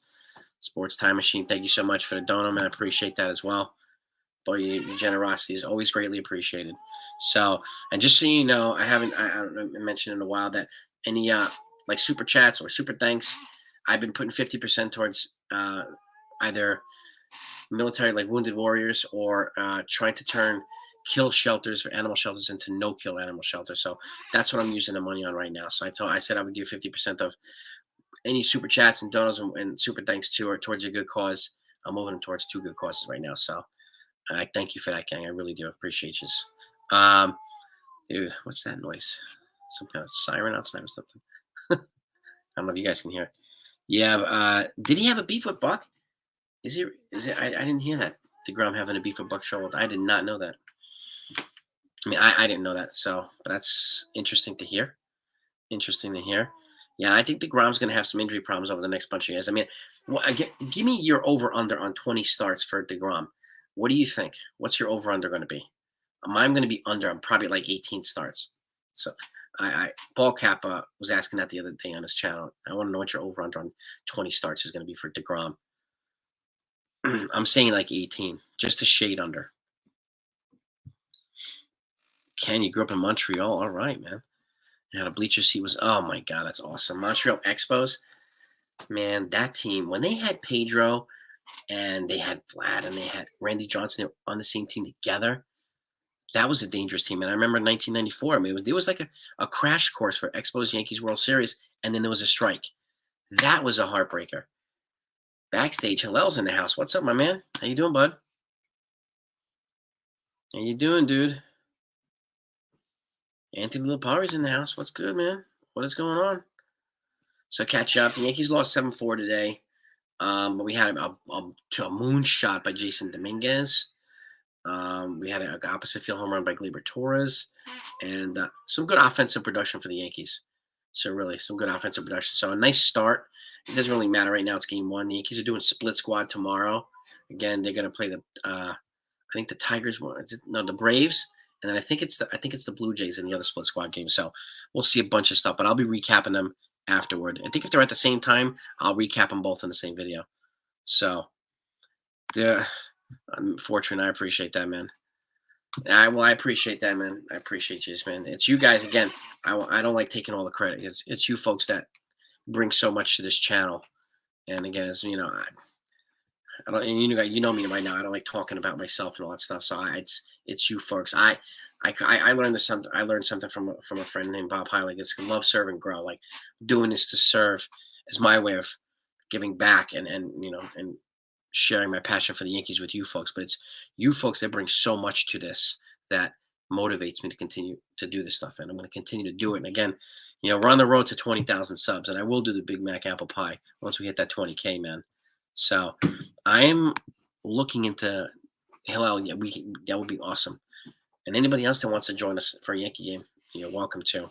Sports Time Machine, thank you so much for the dono, man. I appreciate that as well. Boy, your generosity is always greatly appreciated. So, and just so you know, I don't mentioned in a while that any like super chats or super thanks, I've been putting 50% towards either military, like wounded warriors, or trying to turn kill shelters for animal shelters into no-kill animal shelters. So that's what I'm using the money on right now. So I said I would give 50% of any super chats and donos and super thanks towards a good cause. I'm moving them towards 2 good causes right now. So I thank you for that, gang. I really do appreciate you. Dude, what's that noise? Some kind of siren outside or something? I don't know if you guys can hear it. Yeah, did he have a beef with Buck? Is it? I didn't hear that. DeGrom having a beef with Buck Showalter. I did not know that. I mean, I didn't know that. So, but that's interesting to hear. Yeah, I think DeGrom's going to have some injury problems over the next bunch of years. I mean, give me your over-under on 20 starts for DeGrom. What do you think? What's your over-under going to be? I'm going to be under. I'm probably like 18 starts. So, Paul Kappa was asking that the other day on his channel. I want to know what your over-under on 20 starts is going to be for DeGrom. I'm saying like 18, just a shade under. Ken, you grew up in Montreal. All right, man. And had a bleacher seat was, oh my God, that's awesome. Montreal Expos, man, that team, when they had Pedro and they had Vlad and they had Randy Johnson, they were on the same team together. That was a dangerous team. And I remember in 1994, I mean, it was like a crash course for Expos Yankees World Series. And then there was a strike. That was a heartbreaker. Backstage, Hillel's in the house. What's up, my man? How you doing, bud? How you doing, dude? Anthony Lipari's in the house. What's good, man? What is going on? So catch up. The Yankees lost 7-4 today. But we had a moonshot by Jason Dominguez. We had an opposite field home run by Gleyber Torres. And some good offensive production for the Yankees. So really, some good offensive production. So a nice start. It doesn't really matter right now. It's game 1. The Yankees are doing split squad tomorrow. Again, they're going to play I think the Tigers. The Braves. And then I think it's the Blue Jays in the other split squad game. So we'll see a bunch of stuff, but I'll be recapping them afterward. I think if they're at the same time, I'll recap them both in the same video. So, unfortunate. I appreciate that, man. I appreciate that, man. I appreciate you, man. It's you guys again. I don't like taking all the credit. It's you folks that bring so much to this channel. And again, as you know, I don't, and you know me right now. I don't like talking about myself and all that stuff. So it's you folks. I learned something. I learned something from a friend named Bob Heilig. It's love, serve, and grow. Like doing this to serve is my way of giving back and sharing my passion for the Yankees with you folks. But it's you folks that bring so much to this that motivates me to continue to do this stuff, and I'm going to continue to do it. And again, we're on the road to 20,000 subs, and I will do the Big Mac apple pie once we hit that 20K, man. So I am looking into Hillel. Yeah, that would be awesome. And anybody else that wants to join us for a Yankee game, you're welcome to.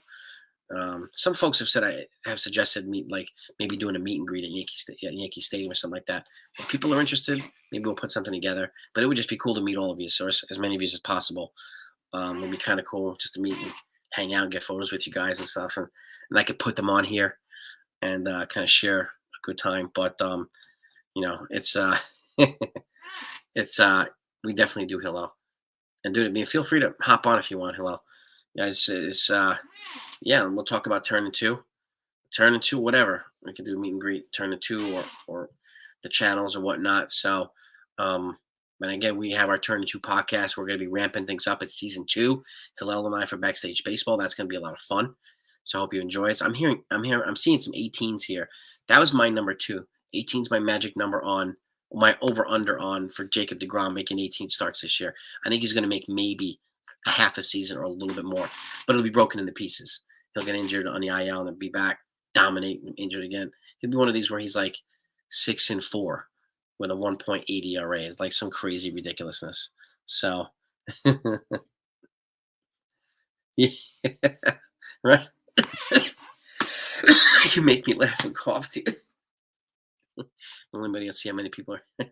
Some folks have said I have suggested maybe doing a meet and greet at Yankee Stadium or something like that. If people are interested, maybe we'll put something together. But it would just be cool to meet all of you, so as many of you as possible. It'd be kind of cool just to meet and hang out and get photos with you guys and stuff, and I could put them on here and kind of share a good time. But it's it's we definitely do Hillel. And dude, I mean, feel free to hop on if you want, Hillel. Guys, yeah, we'll talk about turn two, whatever. We can do meet and greet, turn two, or the channels or whatnot. So, and again, we have our turn two podcast. We're going to be ramping things up. It's season 2. Hillel and I for Backstage Baseball. That's going to be a lot of fun. So I hope you enjoy it. So I'm seeing some 18s here. That was my number 2. 18's my magic number on my over-under on for Jacob deGrom making 18 starts this year. I think he's going to make maybe a half a season or a little bit more, but it'll be broken into pieces. He'll get injured on the IL and then be back, dominate, and injured again. He'll be one of these where he's like 6-4 with a 1.8 ERA. It's like some crazy ridiculousness. So, yeah, right. You make me laugh and cough too. Anybody else see how many people are?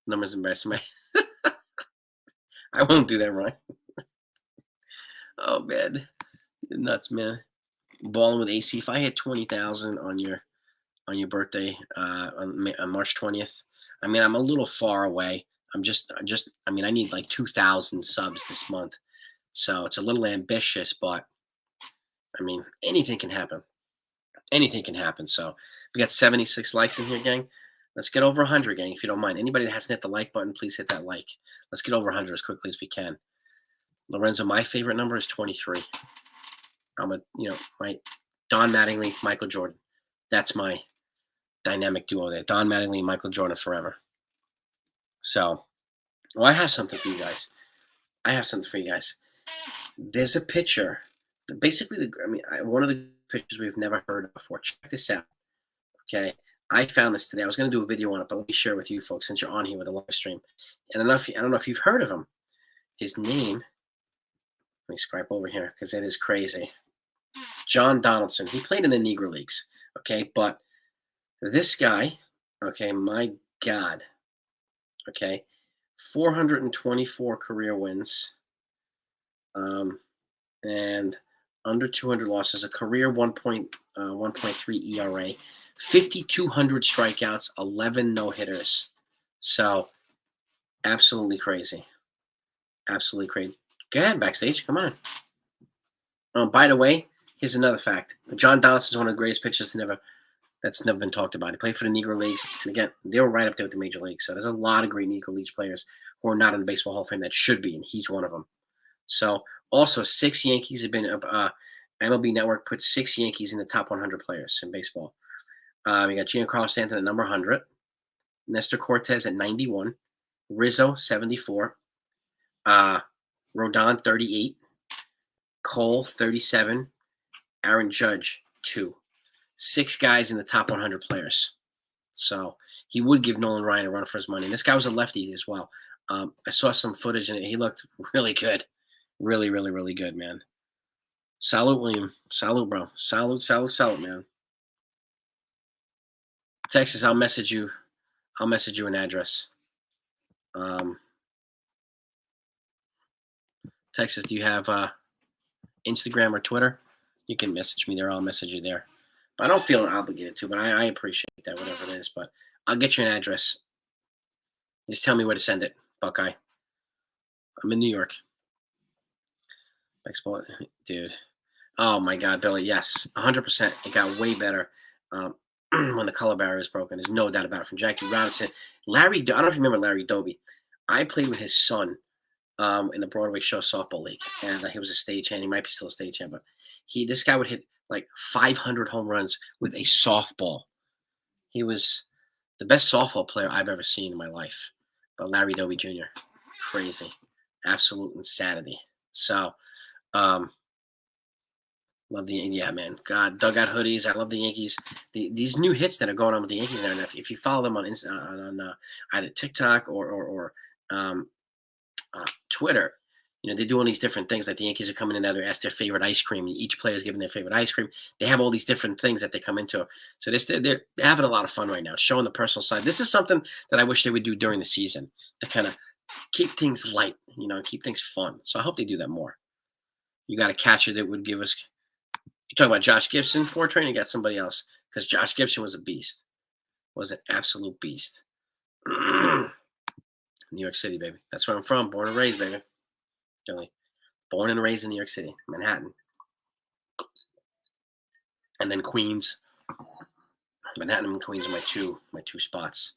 Numbers embarrassing me. I won't do that, Ryan. Oh man, you're nuts, man. Balling with AC. If I hit 20,000 on your birthday on March 20th, I mean, I'm a little far away. I mean, I need like 2,000 subs this month, so it's a little ambitious, but I mean, anything can happen. Anything can happen. So we got 76 likes in here, gang. Let's get over 100, gang, if you don't mind. Anybody that hasn't hit the like button, please hit that like. Let's get over 100 as quickly as we can. Lorenzo, my favorite number is 23. My Don Mattingly, Michael Jordan. That's my dynamic duo there. Don Mattingly, Michael Jordan forever. So, well, I have something for you guys. There's a picture. Basically, one of the pictures we've never heard of before. Check this out. Okay. I found this today. I was going to do a video on it, but let me share it with you folks since you're on here with a live stream. And I don't know if you've heard of him. His name, let me scrape over here because it is crazy. John Donaldson. He played in the Negro Leagues. Okay. But this guy, okay, my God. Okay. 424 career wins. And under 200 losses, a career 1.3 ERA, 5,200 strikeouts, 11 no-hitters. So, absolutely crazy. Absolutely crazy. Go ahead, backstage. Come on. By the way, here's another fact. John Donaldson is one of the greatest pitchers that's never been talked about. He played for the Negro Leagues. And again, they were right up there with the Major Leagues. So there's a lot of great Negro Leagues players who are not in the Baseball Hall of Fame that should be, and he's one of them. So, also, 6 Yankees have been MLB Network put 6 Yankees in the top 100 players in baseball. We got Giancarlo Stanton at number 100, Nestor Cortez at 91, Rizzo 74, Rodon 38, Cole 37, Aaron Judge 2. 6 guys in the top 100 players. So he would give Nolan Ryan a run for his money. And this guy was a lefty as well. I saw some footage and he looked really good. Really, really, really good, man. Salute, William. Salute, bro. Salute, man. Texas, I'll message you an address. Texas, do you have Instagram or Twitter? You can message me there. I'll message you there. I don't feel obligated to, but I appreciate that, whatever it is. But I'll get you an address. Just tell me where to send it, Buckeye. I'm in New York. Baseball, dude. Oh my God, Billy. Yes, 100%. It got way better when the color barrier is broken. There's no doubt about it. From Jackie Robinson, Larry. I don't know if you remember Larry Doby. I played with his son in the Broadway show softball league, and he was a stagehand. He might be still a stagehand, but this guy would hit like 500 home runs with a softball. He was the best softball player I've ever seen in my life. But Larry Doby Jr. Crazy. Absolute insanity. So, love yeah, man. God, dugout hoodies. I love the Yankees. These new hits that are going on with the Yankees now. If you follow them on either TikTok or Twitter, they're doing these different things. Like the Yankees are coming in there to ask their favorite ice cream. Each player is giving their favorite ice cream. They have all these different things that they come into. So they're having a lot of fun right now, showing the personal side. This is something that I wish they would do during the season to kind of keep things light, keep things fun. So I hope they do that more. You got a catcher that would give us. You talking about Josh Gibson for training? You got somebody else because Josh Gibson was a beast. Was an absolute beast. New York City, baby. That's where I'm from. Born and raised, baby. Really. Born and raised in New York City, Manhattan. And then Queens. Manhattan and Queens are my two spots.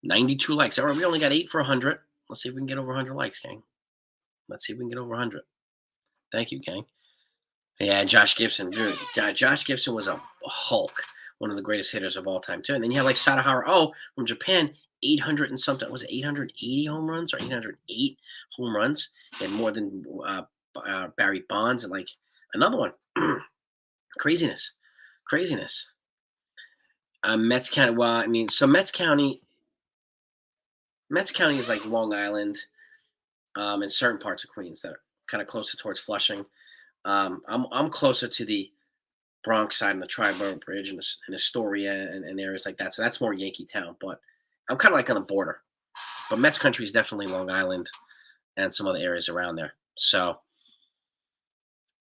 92 likes. All right, we only got 8 for 100. Let's see if we can get over 100 likes, gang. Let's see if we can get over 100. Thank you, gang. Yeah, Josh Gibson. Dude, Josh Gibson was a Hulk. One of the greatest hitters of all time, too. And then you have like Sadahara from Japan, 800 and something. Was it 880 home runs or 808 home runs? He had more than Barry Bonds and like another one. Craziness. Mets County. Well, I mean, so Mets County is like Long Island, and certain parts of Queens that are kind of closer towards Flushing. I'm closer to the Bronx side and the Triborough Bridge and Astoria and areas like that. So that's more Yankee Town, but I'm kind of like on the border. But Mets country is definitely Long Island and some other areas around there. So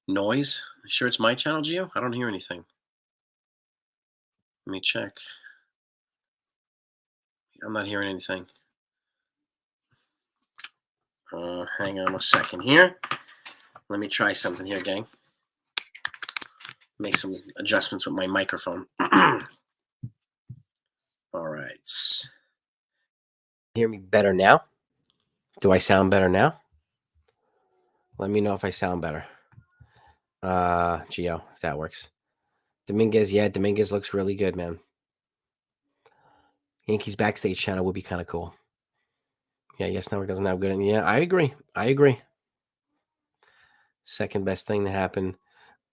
noise. Sure, it's my channel, Gio. I don't hear anything. Let me check. I'm not hearing anything. Hang on a second here. Let me try something here, gang. Make some adjustments with my microphone. All right. Hear me better now? Do I sound better now? Let me know if I sound better. Gio, if that works. Dominguez, yeah, Dominguez looks really good, man. Yankees backstage channel would be kind of cool. Yeah, Yes Network doesn't have good. Yeah, I agree. Second best thing to happen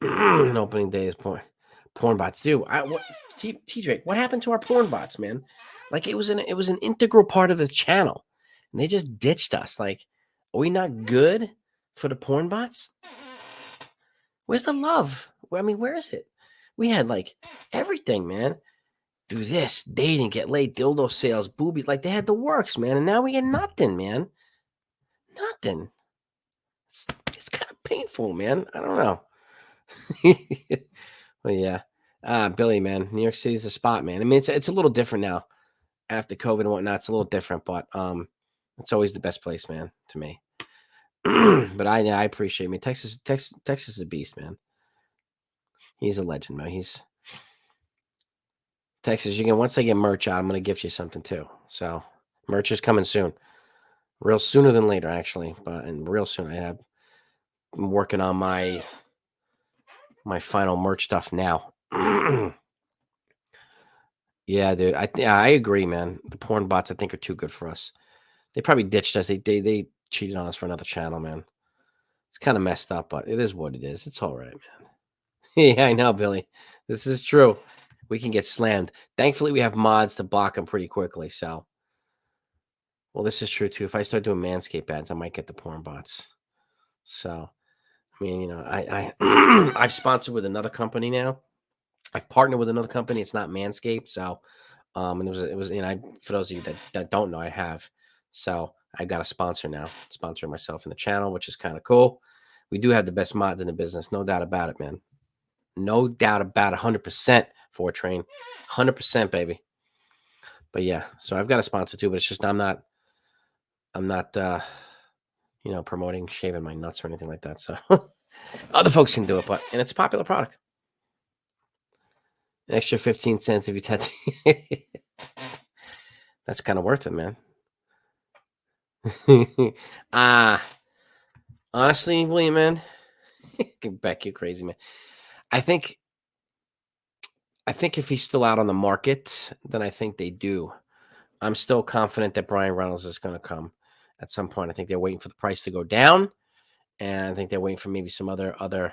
on opening day is porn bots. Dude, T-Drake, what happened to our porn bots, man? Like it was an integral part of the channel, and they just ditched us. Like, are we not good for the porn bots? Where's the love? I mean, where is it? We had like everything, man. Do this, dating, get laid, dildo sales, boobies. Like they had the works, man. And now we get nothing, man. Nothing. It's kind of painful, man. I don't know. But yeah. Billy, man. New York City's the spot, man. I mean, it's a little different now. After COVID and whatnot, it's a little different, but it's always the best place, man, to me. But I appreciate me. Texas is a beast, man. He's a legend, man. Texas, once I get merch out, I'm gonna gift you something too. So merch is coming soon. Real sooner than later, actually. And real soon. I'm working on my final merch stuff now. Yeah, dude. I agree, man. The porn bots, I think, are too good for us. They probably ditched us. They cheated on us for another channel, man. It's kind of messed up, but it is what it is. It's all right, man. Yeah, I know, Billy. This is true. We can get slammed. Thankfully, we have mods to block them pretty quickly. So, well, this is true too. If I start doing Manscaped ads, I might get the porn bots. So, I mean, I've sponsored with another company now. I've partnered with another company. It's not Manscaped. So, and it was, for those of you that don't know, I have. So I've got a sponsor now, sponsoring myself in the channel, which is kind of cool. We do have the best mods in the business. No doubt about it, man. No doubt about 100% for train. 100%, baby. But yeah, so I've got a sponsor too, but it's just I'm not promoting shaving my nuts or anything like that. So other folks can do it, and it's a popular product. An extra 15 cents if you tattoo. That's kind of worth it, man. Honestly, William, man, Beck, you crazy, man. I think if he's still out on the market, then I think they do. I'm still confident that Brian Reynolds is going to come at some point. I think they're waiting for the price to go down, and I think they're waiting for maybe some other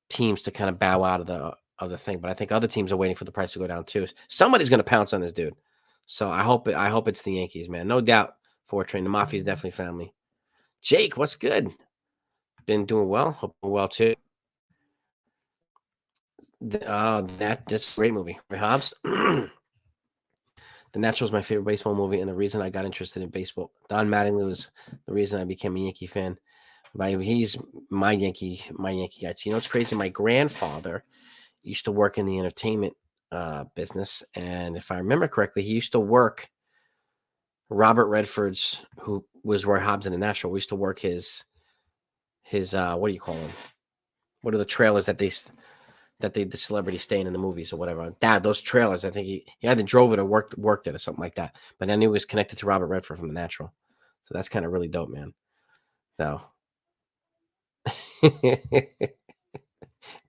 teams to kind of bow out of the thing. But I think other teams are waiting for the price to go down too. Somebody's going to pounce on this dude. So I hope it's the Yankees, man. No doubt. Fortran, the Mafia is definitely family. Jake, what's good? Been doing well. Hope you're well too. That's a great movie. Ray Hobbs. The Natural is my favorite baseball movie, and the reason I got interested in baseball. Don Mattingly was the reason I became a Yankee fan. He's my Yankee guy. So, you know, it's crazy. My grandfather used to work in the entertainment business, and if I remember correctly, he used to work Robert Redford's, who was Roy Hobbs in the National. We used to work his what do you call them? What are the trailers that the celebrity staying in the movies or whatever? Dad, those trailers. I think he either drove it or worked it or something like that. But then he was connected to Robert Redford from the Natural, so that's kind of really dope, man. So.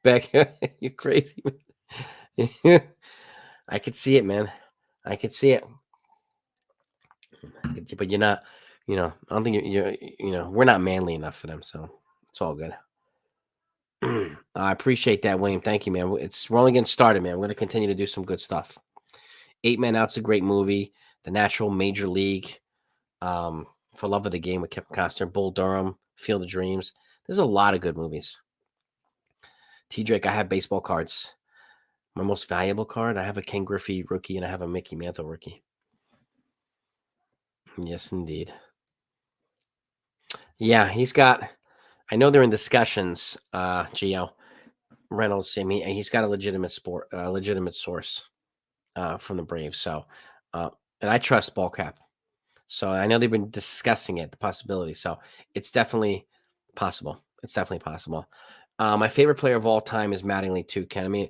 Beck, you're crazy. I could see it, man. I could see it. But you're not, I don't think we're not manly enough for them, so it's all good. I appreciate that, William. Thank you, man. We're only getting started, man. We're going to continue to do some good stuff. 8 Men Out's a great movie. The Natural, Major League, For Love of the Game with Kevin Costner, Bull Durham, Field of Dreams. There's a lot of good movies. T. Drake, I have baseball cards. My most valuable card, I have a Ken Griffey rookie and I have a Mickey Mantle rookie. Yes, indeed. Yeah, I know they're in discussions, Gio Reynolds. He's got a legitimate source from the Braves. So, and I trust Ballcap. So I know they've been discussing it, the possibility. So it's definitely possible. My favorite player of all time is Mattingly too, Ken. I mean,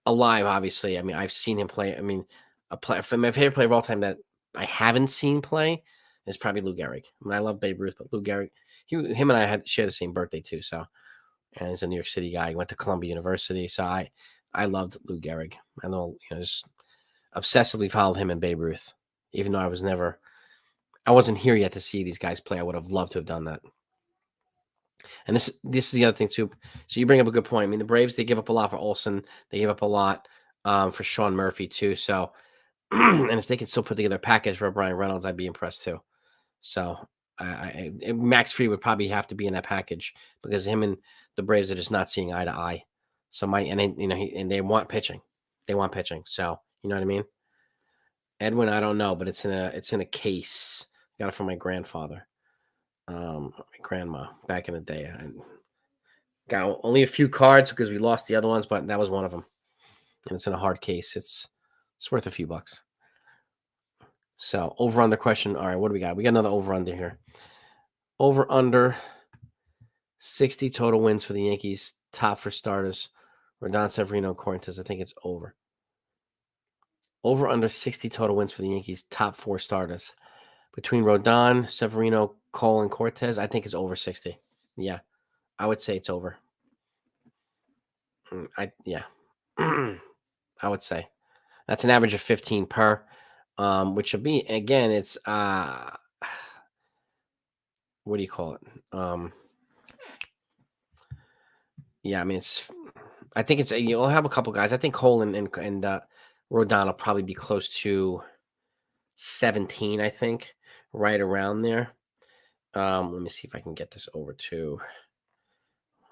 alive, obviously. I mean, I've seen him play. I mean, my favorite player of all time that I haven't seen play is probably Lou Gehrig. I mean, I love Babe Ruth, but Lou Gehrig, him and I share the same birthday too. So, and he's a New York City guy. He went to Columbia University. So I loved Lou Gehrig. I know, just obsessively followed him and Babe Ruth, even though I wasn't here yet to see these guys play. I would have loved to have done that. And this is the other thing too. So you bring up a good point. I mean, the Braves, they give up a lot for Olsen. They give up a lot for Sean Murphy too. So, and if they can still put together a package for Brian Reynolds, I'd be impressed too. So Max Fried would probably have to be in that package because him and the Braves are just not seeing eye to eye. So and they want pitching. So you know what I mean? Edwin, I don't know, but it's in a case. Got it from my grandfather. My grandma back in the day. I got only a few cards because we lost the other ones, but that was one of them. And it's in a hard case. It's worth a few bucks. So over under question. All right, what do we got? We got another over under here. Over under 60 total wins for the Yankees. Top for starters. Rodon, Severino, Cortez. I think it's over. Over under 60 total wins for the Yankees. Top 4 starters. Between Rodon, Severino, Cole, and Cortez, I think it's over 60. Yeah, I would say it's over. I would say that's an average of 15 per, which will be, again, it's what do you call it? Yeah, I mean, I think you'll have a couple guys. I think Cole and Rodon will probably be close to 17. I think right around there. Let me see if I can get this over to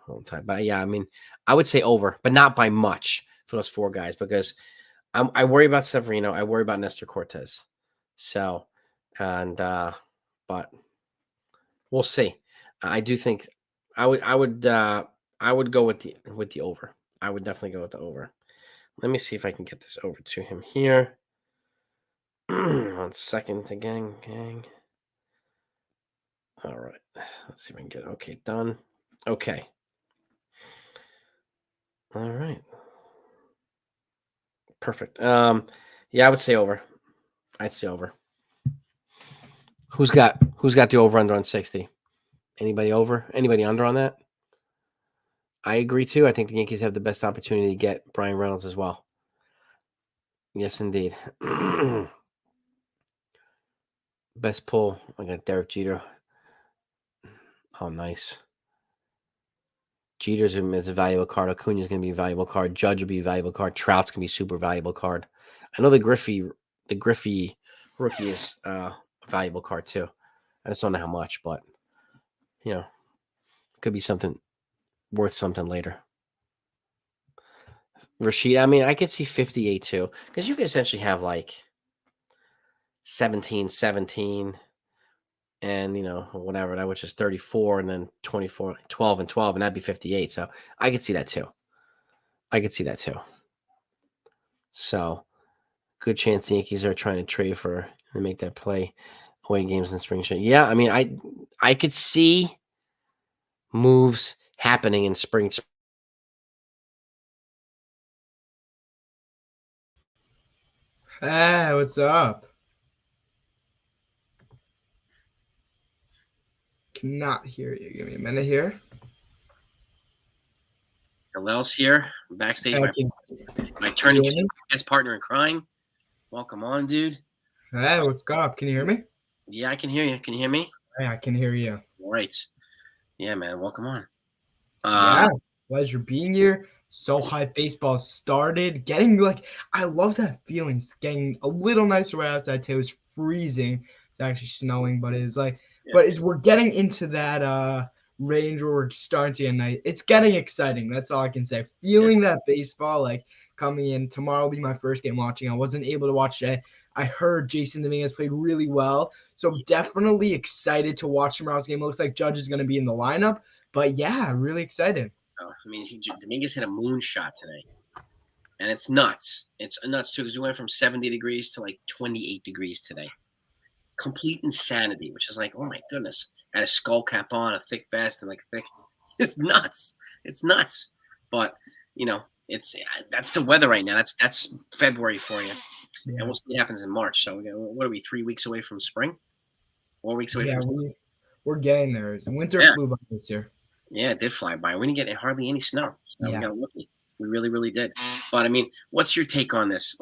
whole time. But yeah, I mean, I would say over, but not by much for those 4 guys because I worry about Severino. I worry about Nestor Cortez. So, and but we'll see. I do think I would go with the over. I would definitely go with the over. Let me see if I can get this over to him here. 1 second, gang. All right, let's see if I can get it. Okay, done. Okay. All right. Perfect. Yeah, I would say over. I'd say over. Who's got the over under on 60? Anybody over? Anybody under on that? I agree too. I think the Yankees have the best opportunity to get Brian Reynolds as well. Yes, indeed. Best pull. I got Derek Jeter. Oh, nice. Jeter's is a valuable card. Acuna's going to be a valuable card. Judge will be a valuable card. Trout's going to be a super valuable card. I know the Griffey rookie is a valuable card too. I just don't know how much, but it could be something worth something later. Rashid, I mean, I could see 58 too, because you could essentially have like 17, and whatever, that which is 34, and then 24, 12 and 12, and that'd be 58. So I could see that too. So good chance the Yankees are trying to trade for and make that play away games in spring training. Yeah, I mean, I could see moves happening in spring. Hey, what's up? Cannot hear you. Give me a minute here. Hillel's here, backstage. My turning podcast partner in crime. Welcome on, dude. Hey, what's up? Can you hear me? Yeah, I can hear you. Can you hear me? Hey, I can hear you. All right. Yeah, man. Welcome on. Yeah, pleasure being here. So hype baseball started. I love that feeling. It's getting a little nicer right outside today. It was freezing. It's actually snowing, but we're getting into that range where we're starting to get night. It's getting exciting. That's all I can say. Feeling that baseball coming in. Tomorrow will be my first game watching. I wasn't able to watch today. I heard Jason Dominguez played really well. So definitely excited to watch tomorrow's game. It looks like Judge is going to be in the lineup. But yeah, really excited. I mean, Dominguez hit a moonshot today, and it's nuts. It's nuts too, because we went from 70 degrees to like 28 degrees today. Complete insanity, which is like, oh my goodness. Had a skull cap on, a thick vest, and it's nuts. It's nuts. But that's the weather right now. That's February for you, and we'll see what happens in March. So what are we? 3 weeks away from spring? 4 weeks away from spring? We're getting there. Winter flew by this year. Yeah, it did fly by. We didn't get hardly any snow. So we got lucky. We really, really did. But I mean, what's your take on this?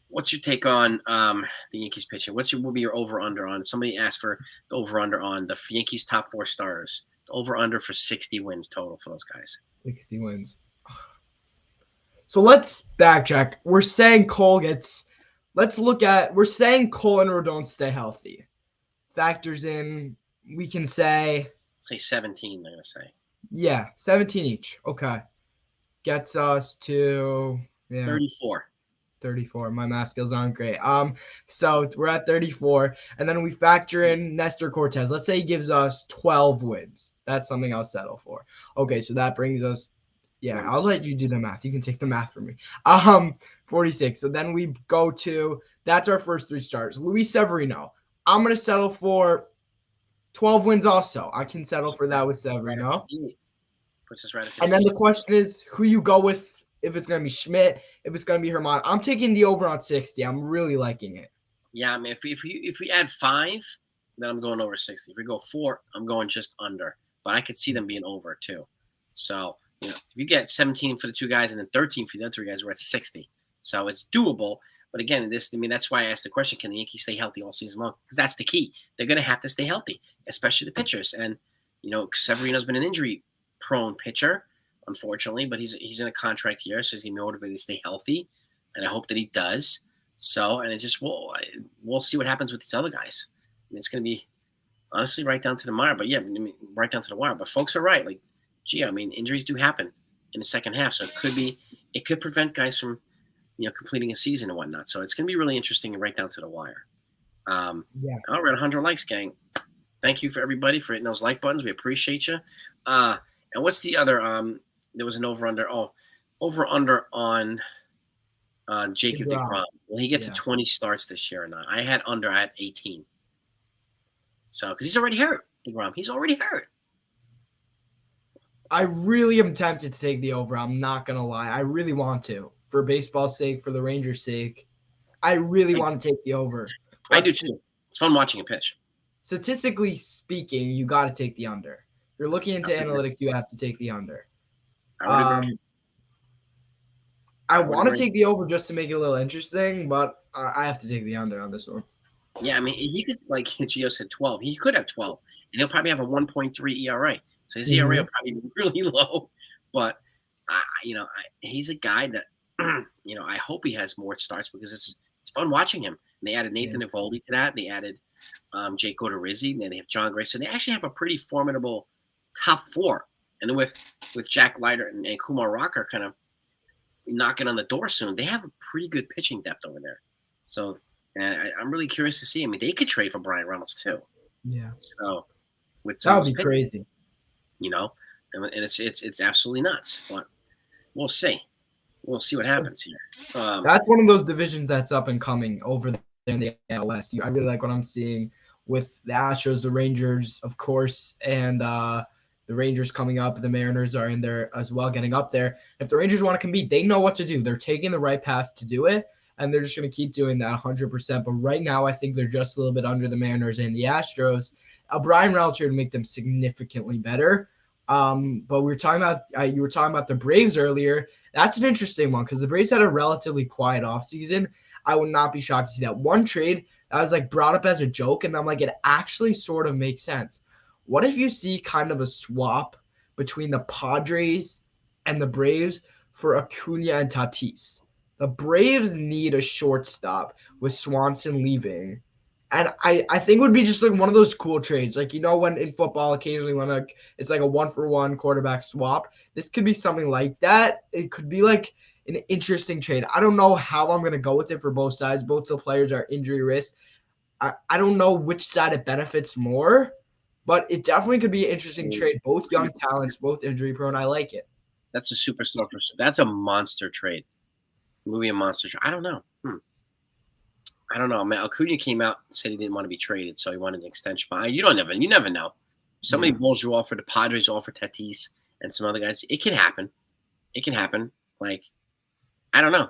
What's your take on the Yankees pitching? What will be your over/under on? Somebody asked for the over/under on the Yankees' top 4 starters. The over/under for 60 wins total for those guys. 60 wins. So let's backtrack. We're saying Cole and Rodon stay healthy. Factors in, we can say 17, they're going to say. Yeah, 17 each. Okay. Gets us to 34. 34. My math skills aren't great. So we're at 34, and then we factor in Nestor Cortez. Let's say he gives us 12 wins. That's something I'll settle for. Okay, so that brings us. Yeah, I'll let you do the math. You can take the math for me. 46. So then we go to, that's our first 3 starters. Luis Severino. I'm gonna settle for 12 wins also. I can settle for that with Severino. Puts us right at 50. And then the question is who you go with, if it's going to be Schmidt, if it's going to be Herman. I'm taking the over on 60. I'm really liking it. Yeah, I mean, if we add 5, then I'm going over 60. If we go 4, I'm going just under. But I could see them being over too. So, if you get 17 for the 2 guys and then 13 for the other 3 guys, we're at 60. So it's doable. But again, that's why I asked the question, can the Yankees stay healthy all season long? Because that's the key. They're going to have to stay healthy, especially the pitchers. And, Severino's been an injury-prone pitcher, unfortunately, but he's in a contract year, so he's going to be motivated to stay healthy. And I hope that he does. So, and we'll see what happens with these other guys. I mean, it's going to be, honestly, right down to the wire. But, yeah, right down to the wire. But folks are right. Injuries do happen in the second half. So it could prevent guys from completing a season and whatnot. So it's going to be really interesting and right down to the wire. All right, 100 likes, gang. Thank you for everybody for hitting those like buttons. We appreciate you. And what's the other? There was an over/under. Over/under on Jacob deGrom. Will he get to 20 starts this year or not? I had under. I had 18. So because he's already hurt, deGrom. He's already hurt. I really am tempted to take the over. I'm not gonna lie. I really want to. For baseball's sake, for the Rangers' sake, I really want to take the over. I do too. It's fun watching a pitch. Statistically speaking, you got to take the under. If you're looking into analytics, you have to take the under. I want to take the over just to make it a little interesting, but I have to take the under on this one. Yeah, I mean, he could, like Gio said, 12. He could have 12, and he'll probably have a 1.3 ERA. So his ERA will probably be really low. But, he's a guy that, I hope he has more starts because it's fun watching him. And they added Nathan Eovaldi to that. They added Jake Odorizzi. And then they have John Gray. So they actually have a pretty formidable top 4. And then with Jack Leiter and Kumar Rocker kind of knocking on the door soon, they have a pretty good pitching depth over there. So I'm really curious to see. I mean, they could trade for Brian Reynolds too. Yeah. So that would be crazy. And it's absolutely nuts. But we'll see. We'll see what happens here. That's one of those divisions that's up and coming over there in the AL West. I really like what I'm seeing with the Astros, the Rangers, of course, and the Rangers coming up. The Mariners are in there as well, getting up there. If the Rangers want to compete, they know what to do. They're taking the right path to do it, and they're just going to keep doing that 100%. But right now, I think they're just a little bit under the Mariners and the Astros. Brian Reynolds here to make them significantly better. But we were talking about you were talking about the Braves earlier. That's an interesting one because the Braves had a relatively quiet offseason. I would not be shocked to see that one trade that was brought up as a joke, and I'm like, it actually sort of makes sense. What if you see kind of a swap between the Padres and the Braves for Acuna and Tatis? The Braves need a shortstop with Swanson leaving. And I think it would be just one of those cool trades. When in football, occasionally when it's a 1-for-1 quarterback swap, this could be something like that. It could be an interesting trade. I don't know how I'm going to go with it for both sides. Both the players are injury risk. I don't know which side it benefits more, but it definitely could be an interesting trade. Both young talents, both injury prone. I like it. That's a superstar for. That's a monster trade. Movie a monster trade. I don't know. I don't know. Man, Acuna came out and said he didn't want to be traded, so he wanted an extension. But you never know. Somebody bulls you off for the Padres, offer Tatis and some other guys. It can happen. It can happen. I don't know.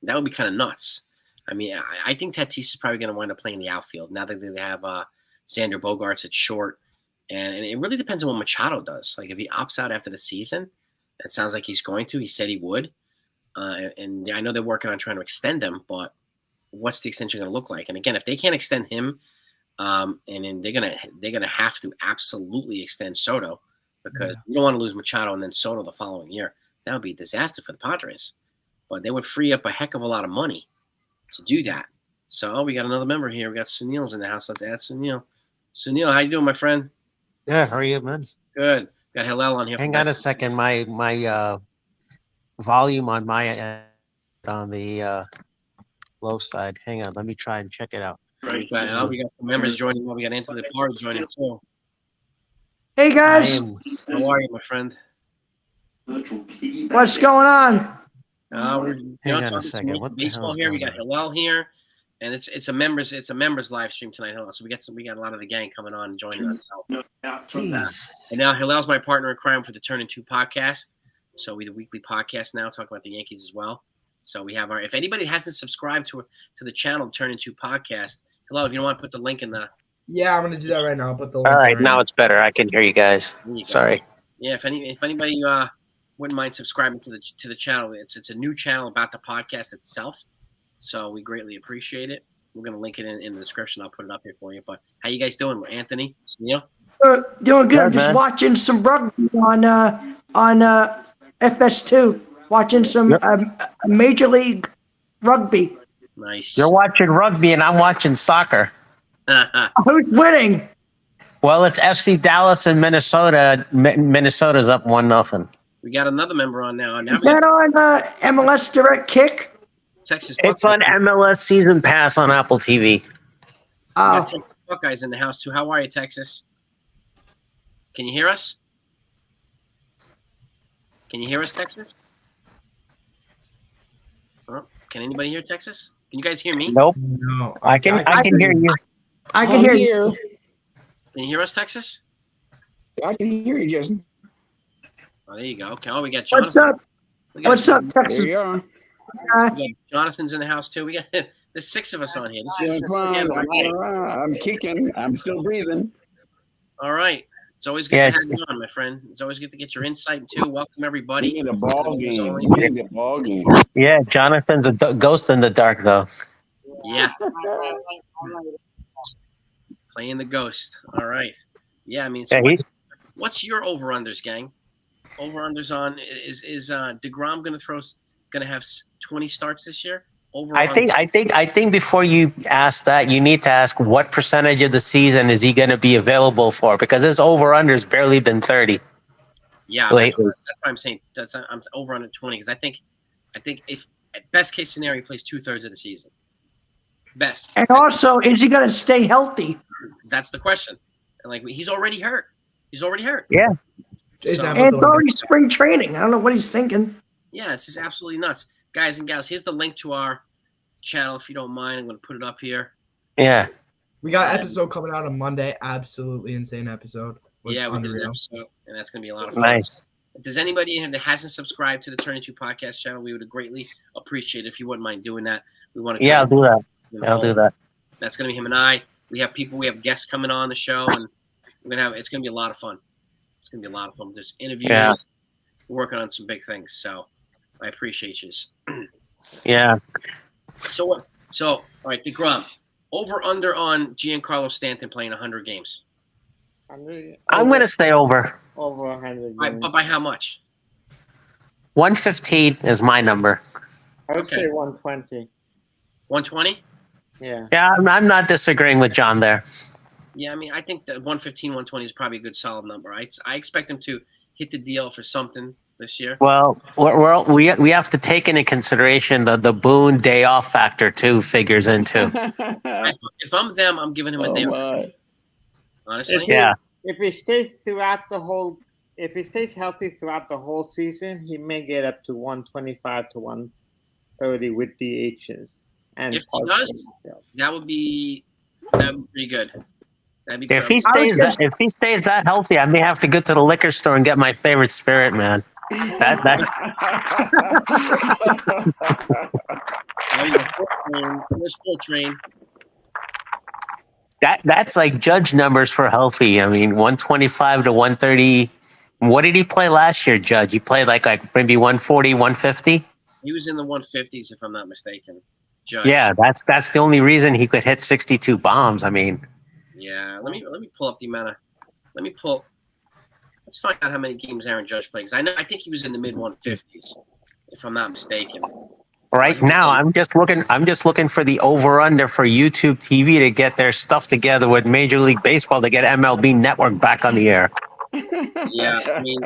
That would be kind of nuts. I mean, I think Tatis is probably going to wind up playing the outfield now that they have Xander Bogaerts at short. And it really depends on what Machado does. If he opts out after the season, it sounds like he's going to. He said he would. And I know they're working on trying to extend him, but what's the extension going to look like? And again, if they can't extend him, and then they're gonna have to absolutely extend Soto because you don't want to lose Machado and then Soto the following year. That would be a disaster for the Padres. But they would free up a heck of a lot of money to do that. So we got another member here. We got Sunil's in the house. Let's add Sunil. Sunil, how you doing, my friend? Good. How are you, man? Good. Got Hillel on here. Hang on a second. My volume on my end on the low side. Hang on. Let me try and check it out. Right. Now we got some members joining. We got into the party joining too. Hey guys, how are you, my friend? What's going on? We're Hang on a second. What the baseball hell is here? We going got Hillel here, and it's a members live stream tonight. Hillel. So we got a lot of the gang coming on and joining us. So, and now Hillel's my partner in crime for the Turn Into podcast. So we do weekly podcast now, talk about the Yankees as well. So we have if anybody hasn't subscribed to the channel Turn Into podcast, Hillel, if you don't want to put the link in the. Yeah, I'm gonna do that right now. I'll put the link. All right, now it's better. I can hear you guys. Sorry. Yeah, if anybody wouldn't mind subscribing to the channel, it's a new channel about the podcast itself. So we greatly appreciate it. We're gonna link it in the description. I'll put it up here for you. But how you guys doing, Anthony? Neil? Doing good. I'm just man. watching some rugby on FS2. Watching some Major League Rugby. Nice. You're watching rugby and I'm watching soccer. Who's winning? Well, it's FC Dallas and Minnesota. Minnesota's up 1-0. We got another member on now. Is that on MLS Direct Kick? Texas. It's on MLS Season Pass on Apple TV. We got Texas Buckeyes in the house too. How are you, Texas? Can you hear us? Can you hear us, Texas? Oh, can anybody hear Texas? Can you guys hear me? Nope. No, I can hear you. I can hear you. Can you hear us, Texas? I can hear you, Jason. Oh, there you go. Okay. Oh, we got Jonathan. What's up? What's up, Texas? Here you are. We got Jonathan's in the house too. We got there's 6 of us on here. This is Fine. I'm kicking. I'm still breathing. all right. It's always good to have you on, my friend. It's always good to get your insight too. Welcome everybody. We need a ball game. We need a ball game. Yeah, Jonathan's a ghost in the dark, though. Yeah. Playing the ghost. All right. Yeah, I mean, so Yeah, What's your over-unders, gang? Over-unders on is DeGrom gonna have 20 starts this year? I think before you ask that, you need to ask what percentage of the season is he going to be available for, because his over/under's barely been 30. Yeah, that's why I'm saying I'm over under 20 because I think if best case scenario he plays 2/3 of the season. Best. And also, is he going to stay healthy? That's the question. And like he's already hurt. Yeah. So, And it's already spring training. I don't know what he's thinking. yeah, it's just absolutely nuts. Guys and gals, here's the link to our channel if you don't mind. I'm going to put it up here. Yeah. We got an episode coming out on Monday. Absolutely insane episode. Yeah, we did an episode, and that's going to be a lot of fun. Nice. If there's anybody in here that hasn't subscribed to the Turning Two Podcast channel, we would greatly appreciate it if you wouldn't mind doing that. We want to. Yeah, I'll do that. I'll do that. That's going to be him and I. We have guests coming on the show, and it's going to be a lot of fun. It's going to be a lot of fun. There's interviews. Yeah. We're working on some big things, so I appreciate you. Yeah. So what? So all right, DeGrom. Over under on Giancarlo Stanton playing 100 games. I'm going to say over. Over 100 games. But by how much? 115 is my number. I would say 120. 120? Yeah. Yeah, I'm not disagreeing with John there. Yeah, I mean, I think that 115, 120 is probably a good solid number. I expect him to hit the deal for something this year. Well, we have to take into consideration the Boone day off factor too figures into. If I'm them, I'm giving him a day off. Honestly, If he stays healthy throughout the whole season, he may get up to 125 to 130 with DHs. And if he does, that would be pretty good. That'd be if he stays that healthy, I may have to go to the liquor store and get my favorite spirit, man. That's full train. That's like Judge numbers for healthy. I mean, 125 to 130. What did he play last year, Judge? He played like maybe 140, 150? He was in the 150s, if I'm not mistaken. Judge. Yeah, that's the only reason he could hit 62 bombs. I mean. Yeah, let me pull up the amount of. Let's find out how many games Aaron Judge played. Because I think he was in the mid 150s, if I'm not mistaken. Right now, I'm just looking for the over/under for YouTube TV to get their stuff together with Major League Baseball to get MLB Network back on the air. Yeah, I mean,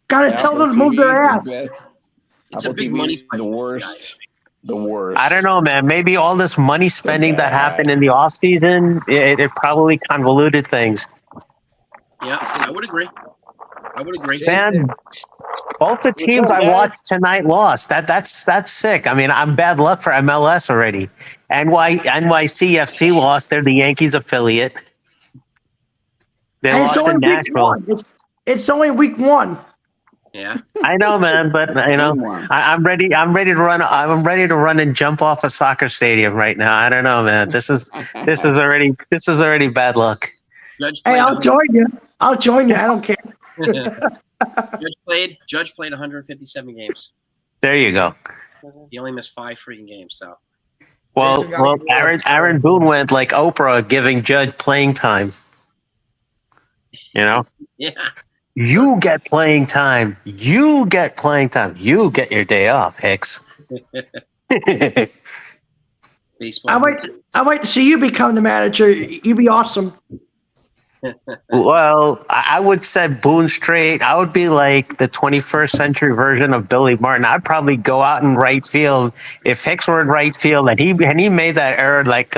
gotta tell them to move their ass. It's a big money fight. The worst. I don't know, man. Maybe all this money spending that happened in the off season, it probably convoluted things. Yeah, I would agree. Man, both the teams I watched tonight lost. That's sick. I mean, I'm bad luck for MLS already. NYCFC lost. They're the Yankees affiliate. They lost in Nashville. It's only week 1. Yeah, I know, man, but I'm ready to run. I'm ready to run and jump off a soccer stadium right now. I don't know, man. This is already bad luck. Hey, I'll join you. I don't care. Judge played 157 games. There you go. He only missed 5 freaking games. So. Well, Aaron Boone went like Oprah, giving Judge playing time. You know. Yeah. You get playing time. You get your day off, Hicks. Baseball. I might see you become the manager. You'd be awesome. Well, I would say Boone straight. I would be like the 21st century version of Billy Martin. I'd probably go out in right field if Hicks were in right field and he made that error like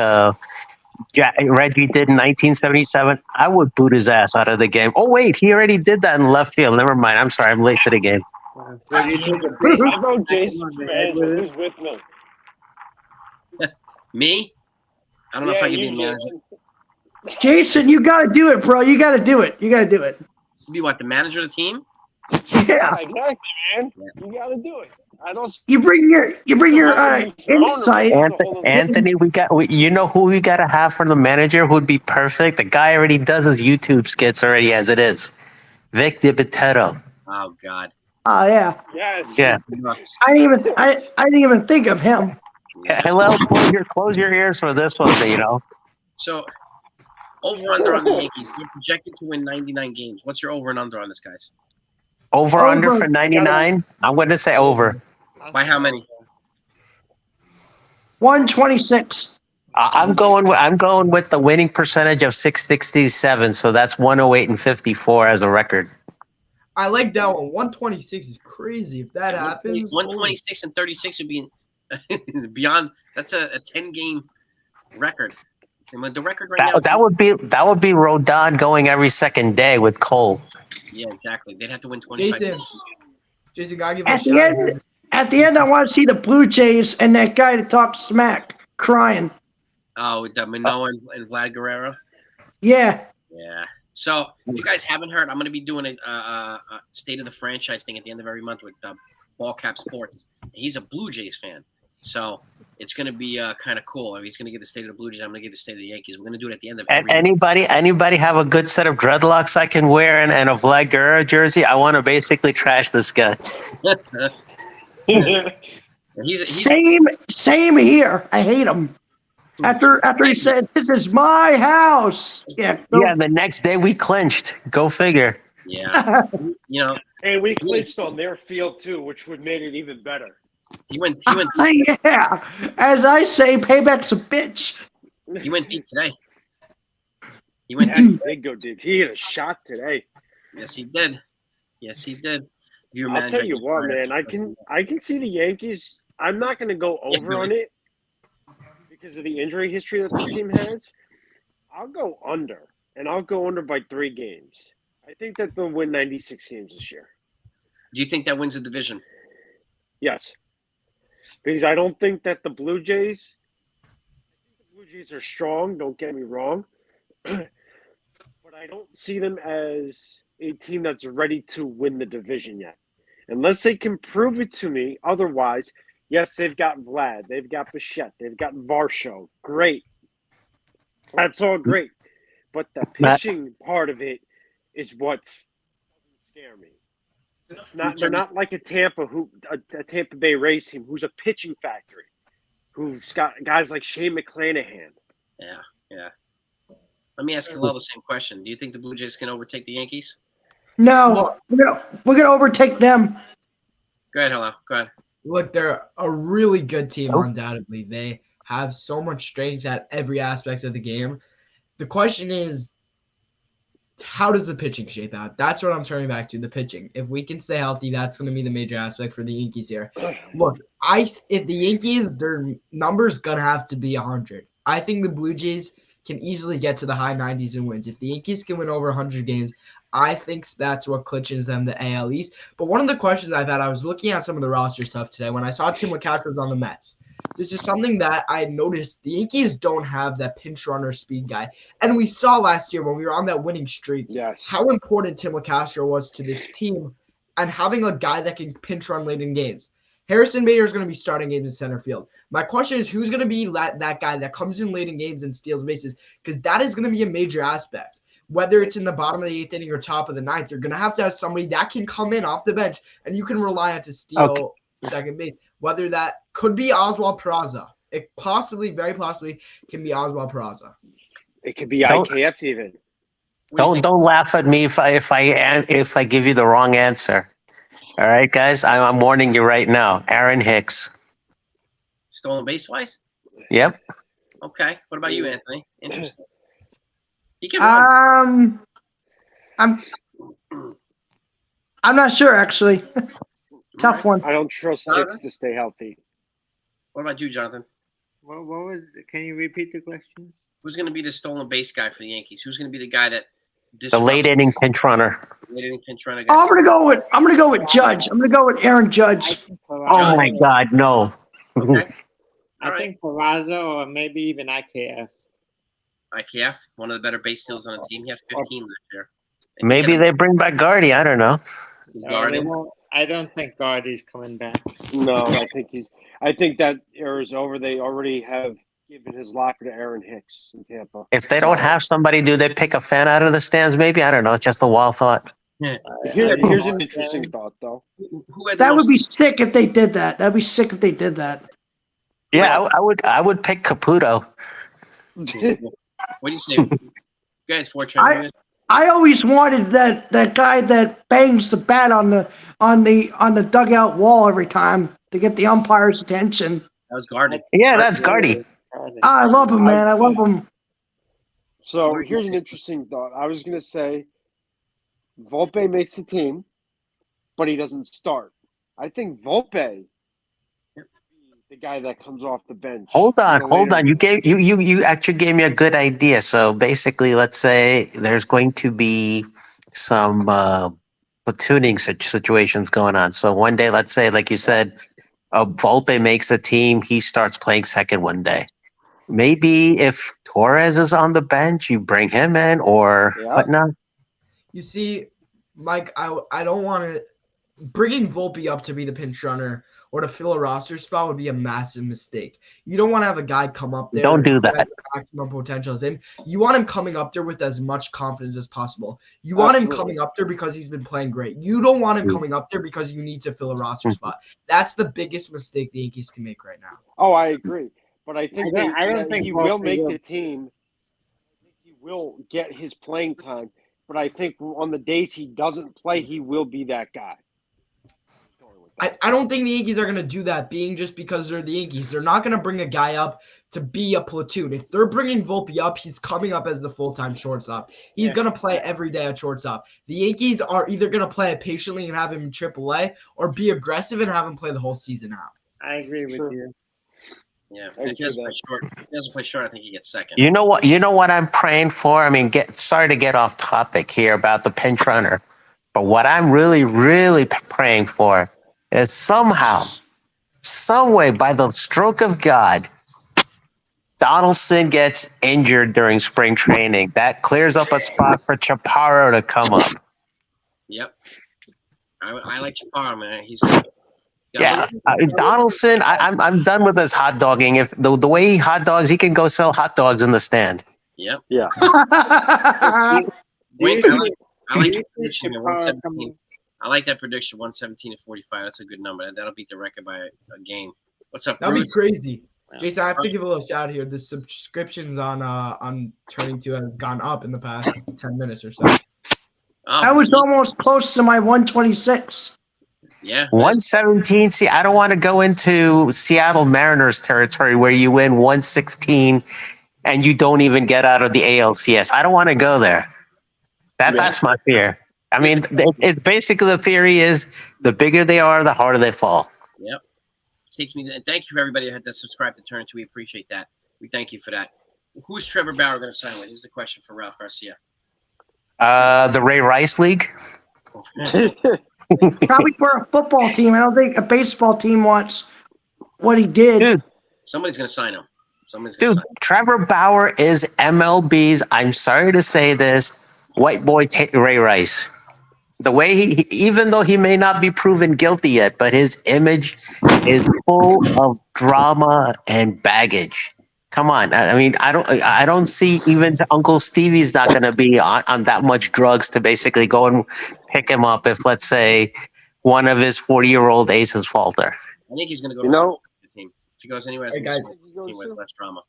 Reggie did in 1977. I would boot his ass out of the game. Oh wait, he already did that in left field. Never mind. I'm sorry. I'm late to the game. I vote Jason. Who's with me? Me? I don't know if I can be manager. Jason, you got to do it, bro. You got to do it. To be what, the manager of the team? Yeah, exactly, man. You got to do it. I don't. You bring your insight. Anthony, you know who we got to have for the manager who would be perfect? The guy already does his YouTube skits already as it is. Vic DiBitetto. Oh God. Oh yeah. Yes. Yeah. I didn't even think of him. Yeah, well, close your ears for this one, you know. So Over under on the Yankees. They're projected to win 99 games. What's your over and under on this, guys? Over under Over. for 99. I'm going to say over. By how many? 126. I'm going with the winning percentage of 667. So that's 108 and 54 as a record. I like that one. 126 is crazy. If that happens, 126 and 36 would be beyond. That's a 10-game record. The record right now. That would be Rodon going every second day with Cole. Yeah, exactly. They'd have to win 25. Jason, gotta give a At the shout end, out. at the end, I want to see the Blue Jays and that guy that talks smack crying. Oh, with Manoah and Vlad Guerrero. Yeah. Yeah. So if you guys haven't heard, I'm going to be doing a state of the franchise thing at the end of every month with Ballcap Sports. He's a Blue Jays fan, so it's going to be kind of cool. I mean, he's going to give the state of the Blue Jays. I'm going to give the state of the Yankees. We're going to do it at the end of every month. Anybody have a good set of dreadlocks I can wear and a Vlad Guerrero jersey? I want to basically trash this guy. he's Same here. I hate him. After he said, "This is my house." Yeah. Yeah. The next day we clinched. Go figure. Yeah. And we clinched on their field too, which would make it even better. He went Yeah. As I say, payback's a bitch. he went deep today. He went Yeah, deep. he did go deep. He hit a shot today. Yes, he did. Yes, he did. I'll tell you what, man. I can see the Yankees. I'm not going to go over on it because of the injury history that the team has. I'll go under, and I'll go under by 3 games. I think that they'll win 96 games this year. Do you think that wins the division? Yes, because I don't think that the Blue Jays. I think the Blue Jays are strong. Don't get me wrong, but I don't see them as a team that's ready to win the division yet, unless they can prove it to me. Otherwise, yes, they've got Vlad, they've got Bichette, they've got Varsho. Great, that's all great, but the pitching part of it is what doesn't scare me. They're not like a Tampa Bay Rays team who's a pitching factory, who's got guys like Shane McClanahan. Yeah. Let me ask you all the same question. Do you think the Blue Jays can overtake the Yankees? No, we're gonna overtake them. Go ahead, hello. Go ahead. Look, they're a really good team, undoubtedly. They have so much strength at every aspect of the game. The question is, how does the pitching shape out? That's what I'm turning back to, the pitching. If we can stay healthy, that's going to be the major aspect for the Yankees here. Look, if the Yankees, their number's going to have to be 100. I think the Blue Jays can easily get to the high 90s in wins. If the Yankees can win over 100 games, I think that's what clinches them the AL East. But one of the questions I've had, I was looking at some of the roster stuff today when I saw Tim McCaffrey was on the Mets. This is something that I noticed. The Yankees don't have that pinch runner speed guy. And we saw last year when we were on that winning streak how important Tim McCaffrey was to this team and having a guy that can pinch run late in games. Harrison Bader is going to be starting games in center field. My question is, who's going to be that guy that comes in late in games and steals bases? Because that is going to be a major aspect. Whether it's in the bottom of the 8th inning or top of the 9th, you're going to have somebody that can come in off the bench and you can rely on to steal second base. Whether that could be Oswald Peraza. It possibly, very possibly, can be Oswald Peraza. It could be IKF even. Don't laugh at me if I give you the wrong answer. All right, guys, I'm warning you right now. Aaron Hicks. Stolen base wise? Yep. Okay. What about you, Anthony? Interesting. He can run. I'm not sure actually. Tough one. I don't trust Hicks to stay healthy. What about you, Jonathan? What was? Can you repeat the question? Who's going to be the stolen base guy for the Yankees? Who's going to be the guy that the late inning pinch runner? Late inning pinch runner. I'm gonna go with Judge. I'm gonna go with Aaron Judge. Oh my God, no. Okay. I think Peraza or maybe even IKF. IKF, one of the better base steals on the team. He has 15 this year. Maybe they bring back Gardy. I don't know. I don't think Gardy's coming back. No, I think that era's over. They already have given his locker to Aaron Hicks in Tampa. If they don't have somebody, do they pick a fan out of the stands? Maybe, I don't know. Just a wild thought. Yeah. Here's an interesting thought, though. That would be sick if they did that. That'd be sick if they did that. Yeah, I would pick Caputo. What do you say? Go ahead, Fortran. I always wanted that guy that bangs the bat on the dugout wall every time to get the umpire's attention. That was Garden. Yeah, that's Gardy. I love him, man. I love him. So here's an interesting thought. I was going to say Volpe makes the team, but he doesn't start. I think Volpe, the guy that comes off the bench. Hold on. You actually gave me a good idea. So basically, let's say there's going to be some platooning situations going on. So one day, let's say, like you said, Volpe makes a team. He starts playing second one day. Maybe if Torres is on the bench, you bring him in or whatnot. You see, Mike, I don't want to bringing Volpe up to be the pinch runner or to fill a roster spot would be a massive mistake. You don't want to have a guy come up there. Don't do that. Has maximum potential as him. You want him coming up there with as much confidence as possible. You want him coming up there because he's been playing great. You don't want him coming up there because you need to fill a roster spot. That's the biggest mistake the Yankees can make right now. Oh, I agree. But I think I don't think he will make the team. I think he will get his playing time. But I think on the days he doesn't play, he will be that guy. I don't think the Yankees are going to do that, being just because they're the Yankees. They're not going to bring a guy up to be a platoon. If they're bringing Volpe up, he's coming up as the full-time shortstop. He's going to play every day at shortstop. The Yankees are either going to play it patiently and have him in AAA or be aggressive and have him play the whole season out. I agree with you. Yeah, if he doesn't play short, I think he gets second. You know what I'm praying for? I mean, sorry to get off topic here about the pinch runner, but what I'm really, really praying for is somehow, some way, by the stroke of God, Donaldson gets injured during spring training. That clears up a spot for Chaparro to come up. Yep. I like Chaparro, man. He's good. Yeah, Donaldson, I'm done with his hot dogging. If the way he hot dogs, he can go sell hot dogs in the stand. Yep. Yeah. Wait, I like your prediction at 117. I like that prediction, 117 to 45. That's a good number. That'll beat the record by a game. What's up, That'd Bruce? be crazy. Jason, I have to give a little shout out here. The subscriptions on Turning 2 has gone up in the past 10 minutes or so. I was almost close to my 126. Yeah. 117. See, I don't want to go into Seattle Mariners territory where you win 116 and you don't even get out of the ALCS. I don't want to go there. That's my fear. I mean, it's basically the theory is the bigger they are, the harder they fall. Yep. Takes me. And thank you for everybody that had subscribed to Turn 2. We appreciate that. We thank you for that. Who's Trevor Bauer going to sign with? Here's the question for Ralph Garcia. The Ray Rice League. Probably for a football team. I don't think a baseball team wants what he did. Dude, somebody's going to sign him. Trevor Bauer is MLB's, I'm sorry to say this, white boy Ray Rice. The way he, even though he may not be proven guilty yet, but his image is full of drama and baggage. Come on. I mean, I don't see even Uncle Stevie's not going to be on that much drugs to basically go and pick him up if, let's say, one of his 40-year-old aces falter. I think he's going to go to the team. If he goes anywhere, hey guys, team with less drama.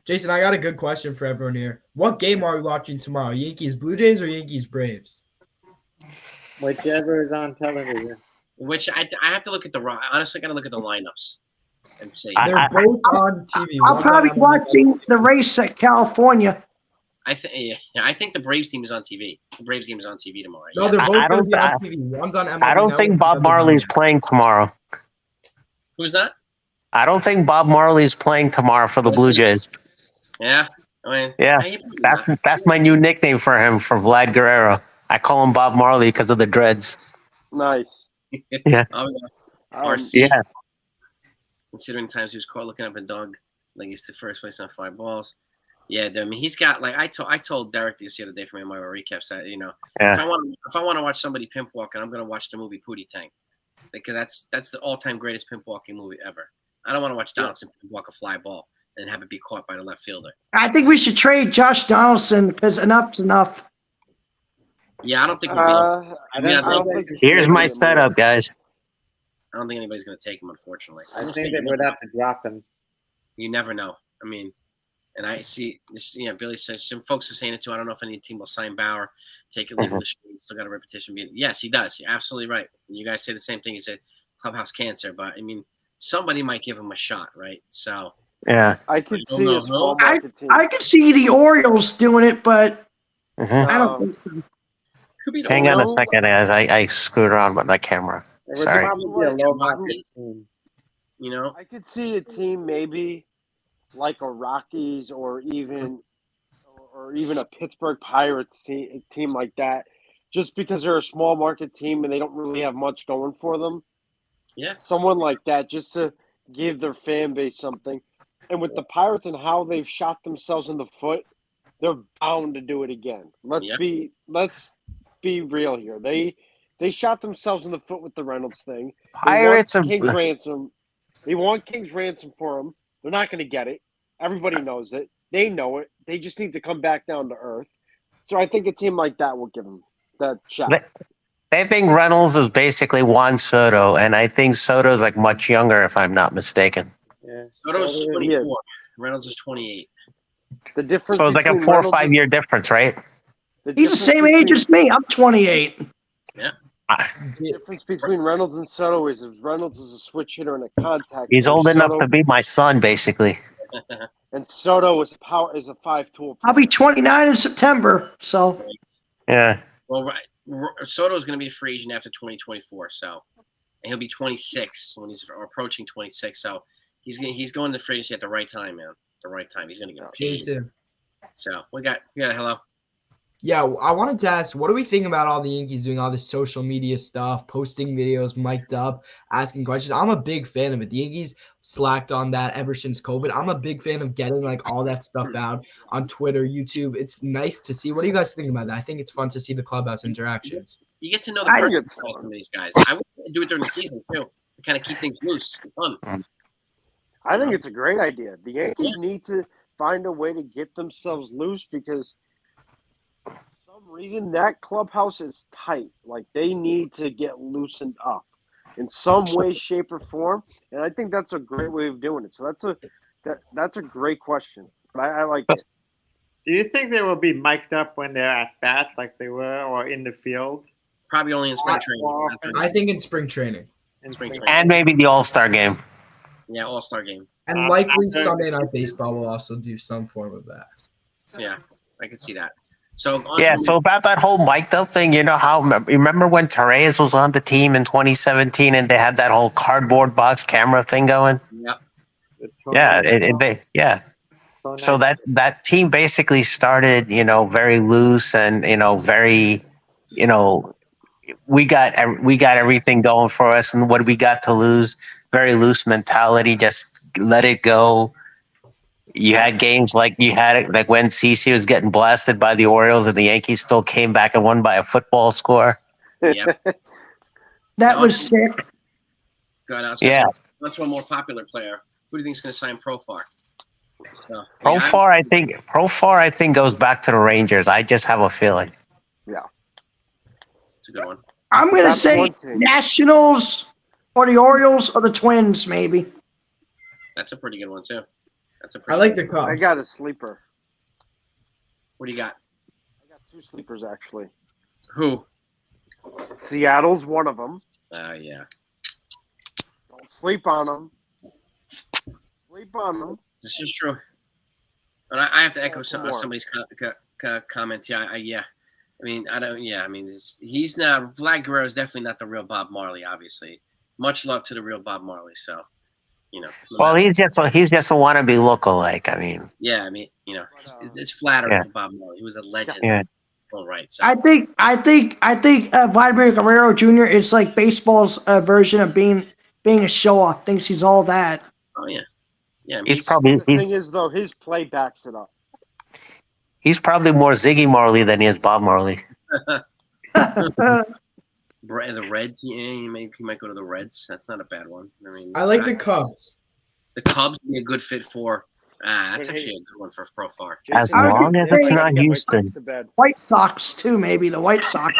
Jason, I got a good question for everyone here. What game are we watching tomorrow? Yankees Blue Jays or Yankees Braves? Whichever is on television. Which I have to look at honestly, I got to look at the lineups and see. They're both on TV. I'll probably be watching the race at California. I think the Braves team is on TV. The Braves game is on TV tomorrow. No, they're both going to be on TV. One's on MLB I don't think Bob Marley's playing tomorrow. Who's that? I don't think Bob Marley's playing tomorrow for the Blue Jays. Yeah. I mean, that's my new nickname for him, for Vlad Guerrero. I call him Bob Marley because of the dreads. Nice. Yeah. RC. Yeah. Considering times he was caught looking up a dog, like he's the first place on 5 balls. Yeah, I mean, he's got like I told Derek this the other day from my recaps that if I want to watch somebody pimp walking, I'm gonna watch the movie Pootie Tang, because that's the all-time greatest pimp walking movie ever. I don't want to watch Donaldson pimp walk a fly ball and have it be caught by the left fielder. I think we should trade Josh Donaldson because enough's enough. Yeah, I don't think here's my setup, guys. I don't think anybody's going to take him, unfortunately. I think they would have to drop him. You never know. I mean, And I see this. Billy says some folks are saying it too. I don't know if any team will sign Bauer, take a leave of the street. Still got a repetition. Yes, he does. You're absolutely right. And you guys say the same thing. You said Clubhouse cancer, but I mean, somebody might give him a shot, right? So Yeah. I could see a small I market team. I could see the Orioles doing it, but Mhm. I don't think so. could be the Hang on a Orioles. second, as I screwed around with my camera. It would Sorry. probably be a low market team. You know, I could see a team maybe like a Rockies or even a Pittsburgh Pirates team like that, just because they're a small market team and they don't really have much going for them. yeah. Someone like that just to give their fan base something. And with the Pirates and how they've shot themselves in the foot, they're bound to do it again. Let's Yep. be real here. They shot themselves in the foot with the Reynolds thing. Pirates are. King's ransom. They want King's ransom for him. They're not going to get it. Everybody knows it. They know it. They just need to come back down to earth. So I think a team like that will give them that shot. They think Reynolds is basically Juan Soto, and I think Soto's like much younger, if I'm not mistaken. Yeah. Soto's 24. Reynolds is 28. The difference. So it's like a between 4 or Reynolds 5 year difference, right? He's the same age as me. I'm 28. The difference between Reynolds and Soto is Reynolds is a switch hitter and a contact. He's hitter. old enough Soto- to be my son, basically. And Soto is a 5-tool. I'll be 29 in September. So Yeah. Well, right. Soto's going to be a free agent after 2024, so and he'll be 26 when he's approaching 26. So he's going to free agency at the right time, man. At the right time. He's going to get paid. Jason. So we got a hello. Yeah, I wanted to ask, what do we think about all the Yankees doing all this social media stuff, posting videos, mic'd up, asking questions? I'm a big fan of it. The Yankees slacked on that ever since COVID. I'm a big fan of getting like all that stuff out on Twitter, YouTube. It's nice to see. What do you guys think about that? I think it's fun to see the clubhouse interactions. You get to know the I think person it's from these guys. I would do it during the season too, to kind of keep things loose and fun. I think it's a great idea. The Yankees need to find a way to get themselves loose because for some reason that clubhouse is tight. Like they need to get loosened up in some way, shape, or form. And I think that's a great way of doing it. So that's a great question. But I like it. Do you think they will be mic'd up when they're at bat like they were or in the field? Probably only in spring training. I think in spring training. And maybe the All-Star game. Yeah, All-Star game. And likely Sunday Night Baseball will also do some form of that. Yeah, I can see that. So Yeah, so about that whole mic'd up thing, you know how remember when Torres was on the team in 2017 and they had that whole cardboard box camera thing going? Yep. Yeah, So that team basically started, very loose and very, we got everything going for us, and what do we got to lose? Very loose mentality, just let it go. You had games like when CeCe was getting blasted by the Orioles and the Yankees still came back and won by a football score. Yep. that was sick. Good. Yeah. That's one more popular player. Who do you think is going to sign Profar? So, Profar I think goes back to the Rangers. I just have a feeling. Yeah. It's a good one. I'm going to That's say one team. Nationals or the Orioles or the Twins, maybe. That's a pretty good one too. I like the Cubs. I got a sleeper. What do you got? I got two sleepers actually. Who? Seattle's one of them. Yeah. Don't sleep on them. Sleep on them. This is true. But I have to echo somebody's comment. Yeah. I mean, he's not. Vlad Guerrero is definitely not the real Bob Marley. Obviously, much love to the real Bob Marley. So, Well, he's just a wannabe lookalike. I mean. Yeah, it's flattering for Bob Marley. He was a legend. Yeah. All right. So. I think Vladimir Guerrero Jr. is like baseball's version of being a show off. Thinks he's all that. Oh yeah. Yeah. He's probably. The thing is, though, his play backs it up. He's probably more Ziggy Marley than he is Bob Marley. The Reds, he might go to the Reds. That's not a bad one. I like the Cubs. The Cubs would be a good fit for. That's actually a good one for Profar. As long as it's not Houston. White Sox too, maybe the White Sox.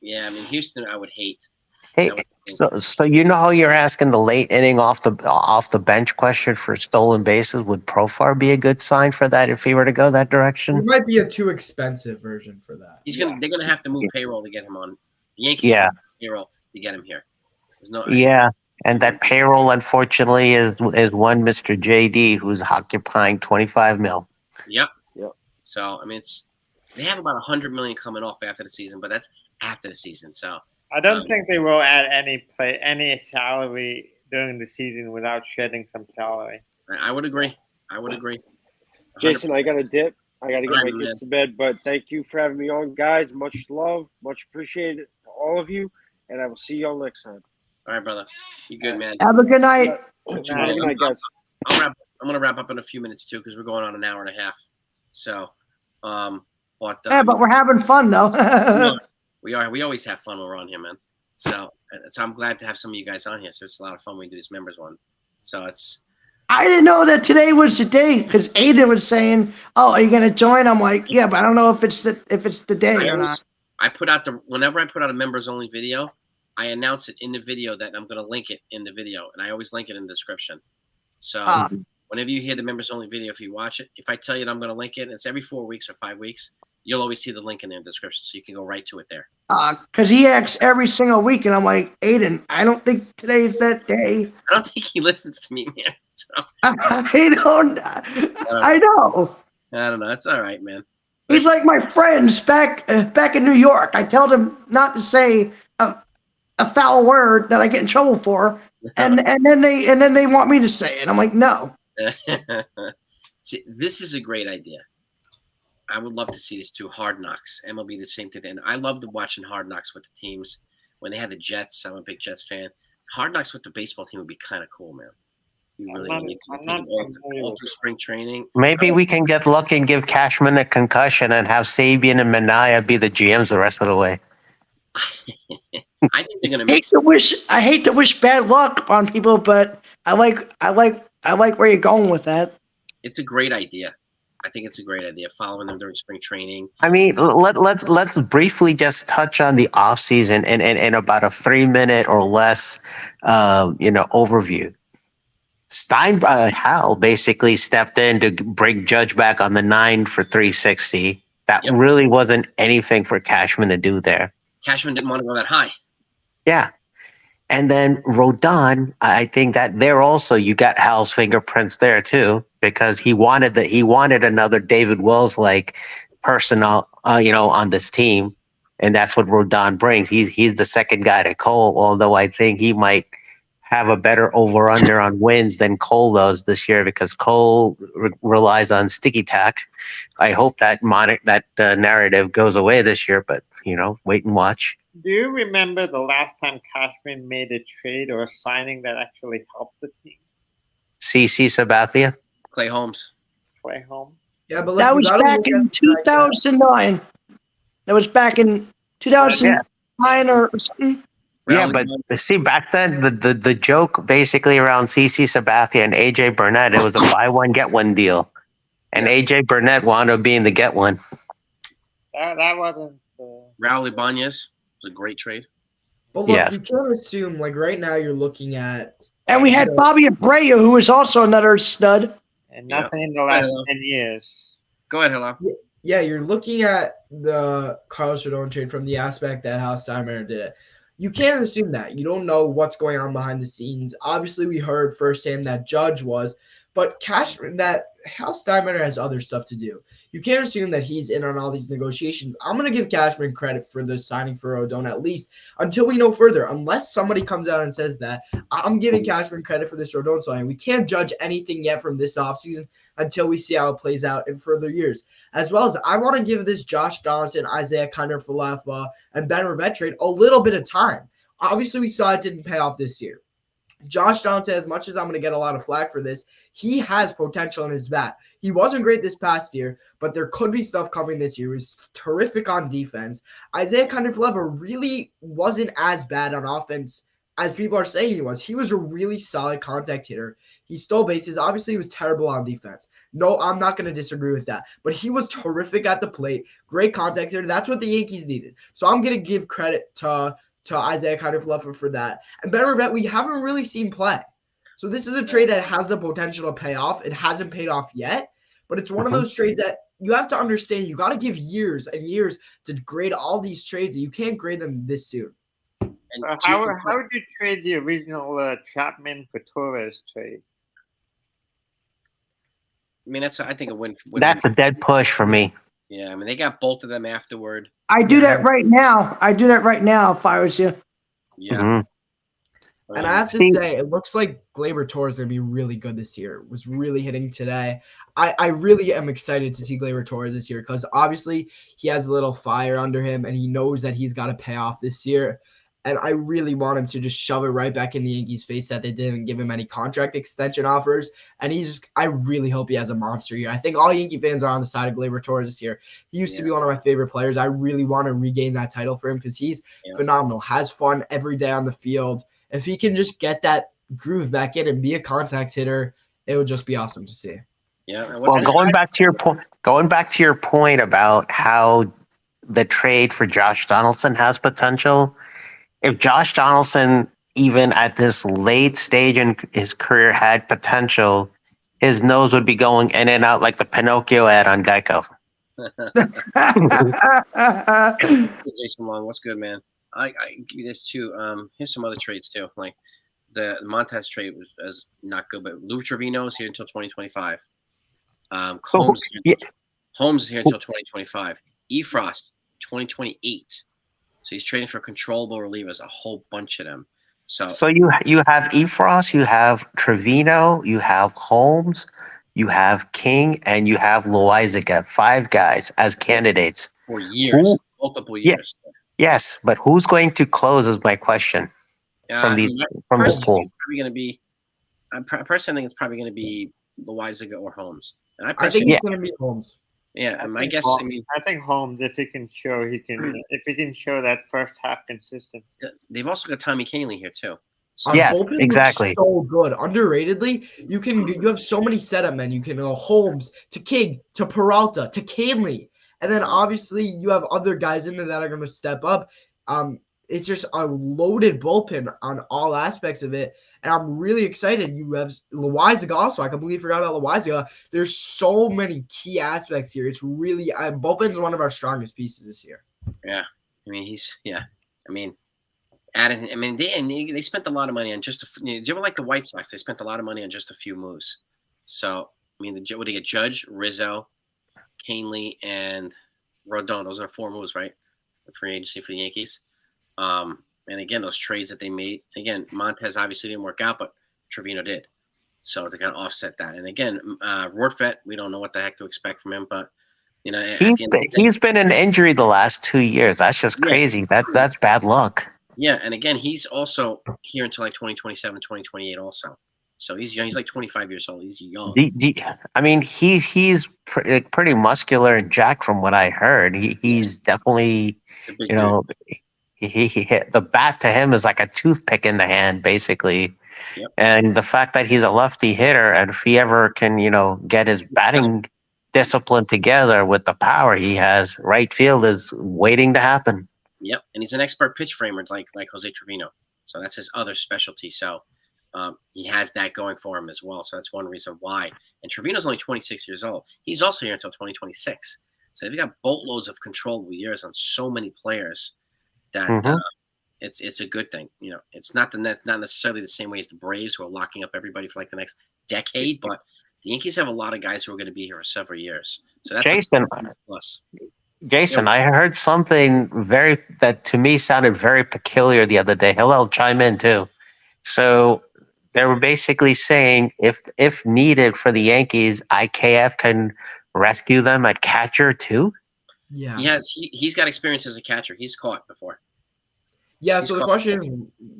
Yeah, Houston I would hate. Hey, That was- so you know how you're asking the late inning off the bench question for stolen bases? Would Profar be a good sign for that if he were to go that It direction? might be a too expensive version for that. They're gonna have to move payroll to get him on. The Yankees Yeah. have to move payroll to get him here. There's no. Yeah, and that payroll, unfortunately, is one Mr. JD who's occupying 25 mil. Yep. Yep. So I mean, they have about 100 million coming off after the season, but that's after the season. So I don't think they will add any salary during the season without shedding some salary. I would agree. I would agree. Jason, 100%. I got to dip. I got to get All my right, kids to bed. But thank you for having me on, guys. Much love, much appreciated to all of you, and I will see y'all next time. All right, brother. You good, man? Have a good night. Have a good night, guys. I'm gonna wrap up in a few minutes too because we're going on an hour and a half. So, Yeah, but we're having fun though. we are. We always have fun when we're on here, man. So I'm glad to have some of you guys on here. So it's a lot of fun when we do this members one. So I didn't know that today was the day because Aiden was saying, "Oh, are you gonna join?" I'm like, "Yeah, but I don't know if it's the day or not." whenever I put out a members only video, I announce it in the video that I'm gonna link it in the video, and I always link it in the description. So whenever you hear the members only video, if you watch it, if I tell you that I'm gonna link it, and it's every 4 weeks or 5 weeks, you'll always see the link in the description, so you can go right to it there. Because he asks every single week, and I'm like, Aiden, I don't think today's that day. I don't think he listens to me, man. So. I know. I don't know. It's all right, man. He's like my friends back in New York. I tell them not to say a foul word that I get in trouble for, and then they want me to say it. I'm like, no. See, this is a great idea. I would love to see this too. Hard Knocks, MLB, the same thing. And I loved watching Hard Knocks with the teams when they had the Jets. I'm a big Jets fan. Hard Knocks with the baseball team would be kind of cool, man. All through spring training. Maybe we can get lucky and give Cashman a concussion and have Sabian and Minaya be the GMs the rest of the way. I think they're gonna make. I hate to wish bad luck on people, but I like where you're going with that. It's a great idea. I think it's a great idea. Following them during spring training. I mean, let's briefly just touch on the off season in about a 3-minute or less, overview. Hal basically stepped in to bring Judge back on the 9 for 360. That really wasn't anything for Cashman to do there. Cashman didn't want to go that high. Yeah. And then Rodon, I think that there also you got Hal's fingerprints there too, because he wanted another David Wells like person on this team, and that's what Rodon brings. He's the second guy to Cole, although I think he might have a better over-under on wins than Cole does this year because Cole relies on sticky tack. I hope that narrative goes away this year, but wait and watch. Do you remember the last time Cashman made a trade or a signing that actually helped the team? CC Sabathia? Clay Holmes. Clay Holmes? Yeah, but that was back in 2009. That was back in 2009 or something. Yeah, but see, back then, the joke basically around CC Sabathia and AJ Burnett, it was a buy one, get one deal. And AJ Burnett wound up being the get one. That wasn't... Raul Ibanez was a great trade. But look, you can't assume, like right now you're looking at... And we had Bobby Abreu, who was also another stud. And nothing in the last 10 years. Go ahead, hello. Yeah, you're looking at the Carlos Rodon trade from the aspect that Hal Steinbrenner did it. You can't assume that. You don't know what's going on behind the scenes. Obviously, we heard firsthand that Judge was, but that Hal Steinbrenner has other stuff to do. You can't assume that he's in on all these negotiations. I'm going to give Cashman credit for the signing for Rodon at least until we know further. Unless somebody comes out and says that, I'm giving Cashman credit for this Rodon signing. We can't judge anything yet from this offseason until we see how it plays out in further years. As well as I want to give this Josh Donaldson, Isaiah Kiner-Falefa, and Ben Rivette trade a little bit of time. Obviously, we saw it didn't pay off this year. Josh Donaldson, as much as I'm going to get a lot of flack for this, he has potential in his bat. He wasn't great this past year, but there could be stuff coming this year. He was terrific on defense. Isaiah Kiner-Falefa really wasn't as bad on offense as people are saying he was. He was a really solid contact hitter. He stole bases. Obviously, he was terrible on defense. No, I'm not going to disagree with that. But he was terrific at the plate. Great contact hitter. That's what the Yankees needed. So I'm going to give credit to to Isaiah kind of left for that. And Ben Rivette, we haven't really seen play. So this is a trade that has the potential to pay off. It hasn't paid off yet, but it's one of those trades that you have to understand. You got to give years and years to grade all these trades. You can't grade them this soon. And How would you trade the original Chapman for Torres trade? I mean, that's I think a win. That's a dead push for me. Yeah, I mean, they got both of them afterward. I do that right now. I do that right now if I was you. Yeah. And I have to say, it looks like Gleyber Torres is going to be really good this year. It was really hitting today. I really am excited to see Gleyber Torres this year because obviously he has a little fire under him and he knows that he's got to pay off this year. And I really want him to just shove it right back in the Yankees' face that they didn't give him any contract extension offers. And I really hope he has a monster year. I think all Yankee fans are on the side of Gleyber Torres this year. He used to be one of my favorite players. I really want to regain that title for him because he's phenomenal, has fun every day on the field. If he can just get that groove back in and be a contact hitter, it would just be awesome to see. Yeah. Well, going back to your point about how the trade for Josh Donaldson has potential. If Josh Donaldson, even at this late stage in his career, had potential, his nose would be going in and out like the Pinocchio ad on Geico. Jason Long, what's good, man? I give you this too. Here's some other trades too. Like the Montez trade was not good, but Lou Trevino is here until 2025. Holmes is here until 2025. Efrost 2028. So he's trading for controllable relievers, a whole bunch of them. So you have Efrost, you have Trevino, you have Holmes, you have King, and you have Loizaga. 5 guys as candidates for years, multiple years. Yes, but who's going to close is my question. From the pool. I personally think it's probably going to be Loizaga or Holmes. And I think it's going to be Holmes. Yeah, and my guess. I think Holmes, if he can show that first half consistent. They've also got Tommy Kahnle here too. So exactly. So good, underratedly. You have so many setup men. You can go Holmes to King to Peralta to Kahnle, and then obviously you have other guys in there that are going to step up. It's just a loaded bullpen on all aspects of it. And I'm really excited. You have Loizaga also. I completely forgot about Loizaga. There's so many key aspects here. It's really bullpen is one of our strongest pieces this year. Yeah, I mean they spent a lot of money on just they were like the White Sox. They spent a lot of money on just a few moves. So I mean, what they get? Judge, Rizzo, Kahnle, and Rodon. Those are 4 moves, right? The free agency for the Yankees. And again, those trades that they made, again, Montez obviously didn't work out, but Trevino did. So to kind of offset that. And again, Rortvedt, we don't know what the heck to expect from him, but he's been an injury the last 2 years. That's just crazy. That's bad luck. Yeah, and again, he's also here until like 2027, 2028 also. So he's young. He's like 25 years old. He's young. I mean, he's pretty muscular and jacked from what I heard. He's definitely, He hit the bat to him is like a toothpick in the hand, basically. Yep. And the fact that he's a lefty hitter, and if he ever can, get his batting discipline together with the power he has, right field is waiting to happen. Yep, and he's an expert pitch framer like Jose Trevino. So that's his other specialty. So he has that going for him as well. So that's one reason why. And Trevino's only 26 years old. He's also here until 2026. So they've got boatloads of controllable years on so many players. That it's a good thing. It's not necessarily the same way as the Braves who are locking up everybody for like the next decade, but the Yankees have a lot of guys who are going to be here for several years. So that's Jason. Jason, I heard something that to me sounded very peculiar the other day. He'll chime in too. So they were basically saying if needed for the Yankees, IKF can rescue them at catcher too. Yeah, he's got experience as a catcher. He's caught before. Yeah, so the question is,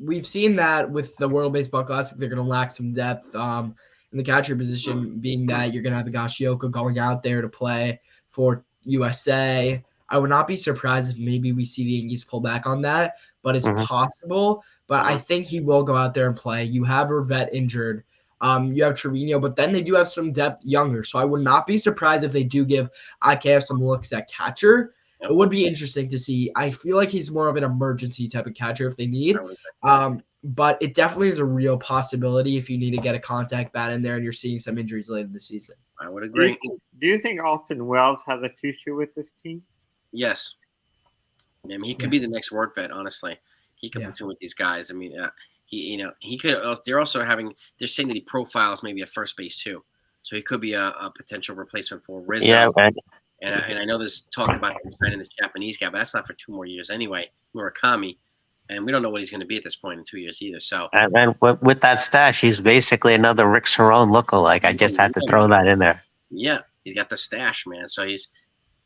we've seen that with the World Baseball Classic, they're going to lack some depth in the catcher position, being that you're going to have Higashioka going out there to play for USA. I would not be surprised if maybe we see the Yankees pull back on that, but it's possible. But I think he will go out there and play. You have Rivette injured. You have Trevino, but then they do have some depth younger. So I would not be surprised if they do give IKF some looks at catcher. It would be interesting to see. I feel like he's more of an emergency type of catcher if they need. I would agree. But it definitely is a real possibility if you need to get a contact bat in there and you're seeing some injuries later this season. I would Do agree. you think Austin Wells has a future with this team? Yes. I mean, he could be the next word vet. Honestly, he could platoon with these guys. I mean, he could. They're also having. They're saying that he profiles maybe at first base too, so he could be a potential replacement for Rizzo. Yeah, man. And I know there's talk about him signing this Japanese guy, but that's not for 2 more years anyway. Murakami, and we don't know what he's going to be at this point in 2 years either. So, And with that stash, he's basically another Rick Cerrone lookalike. I just had to throw that in there. yeah, he's got the stash, man. So he's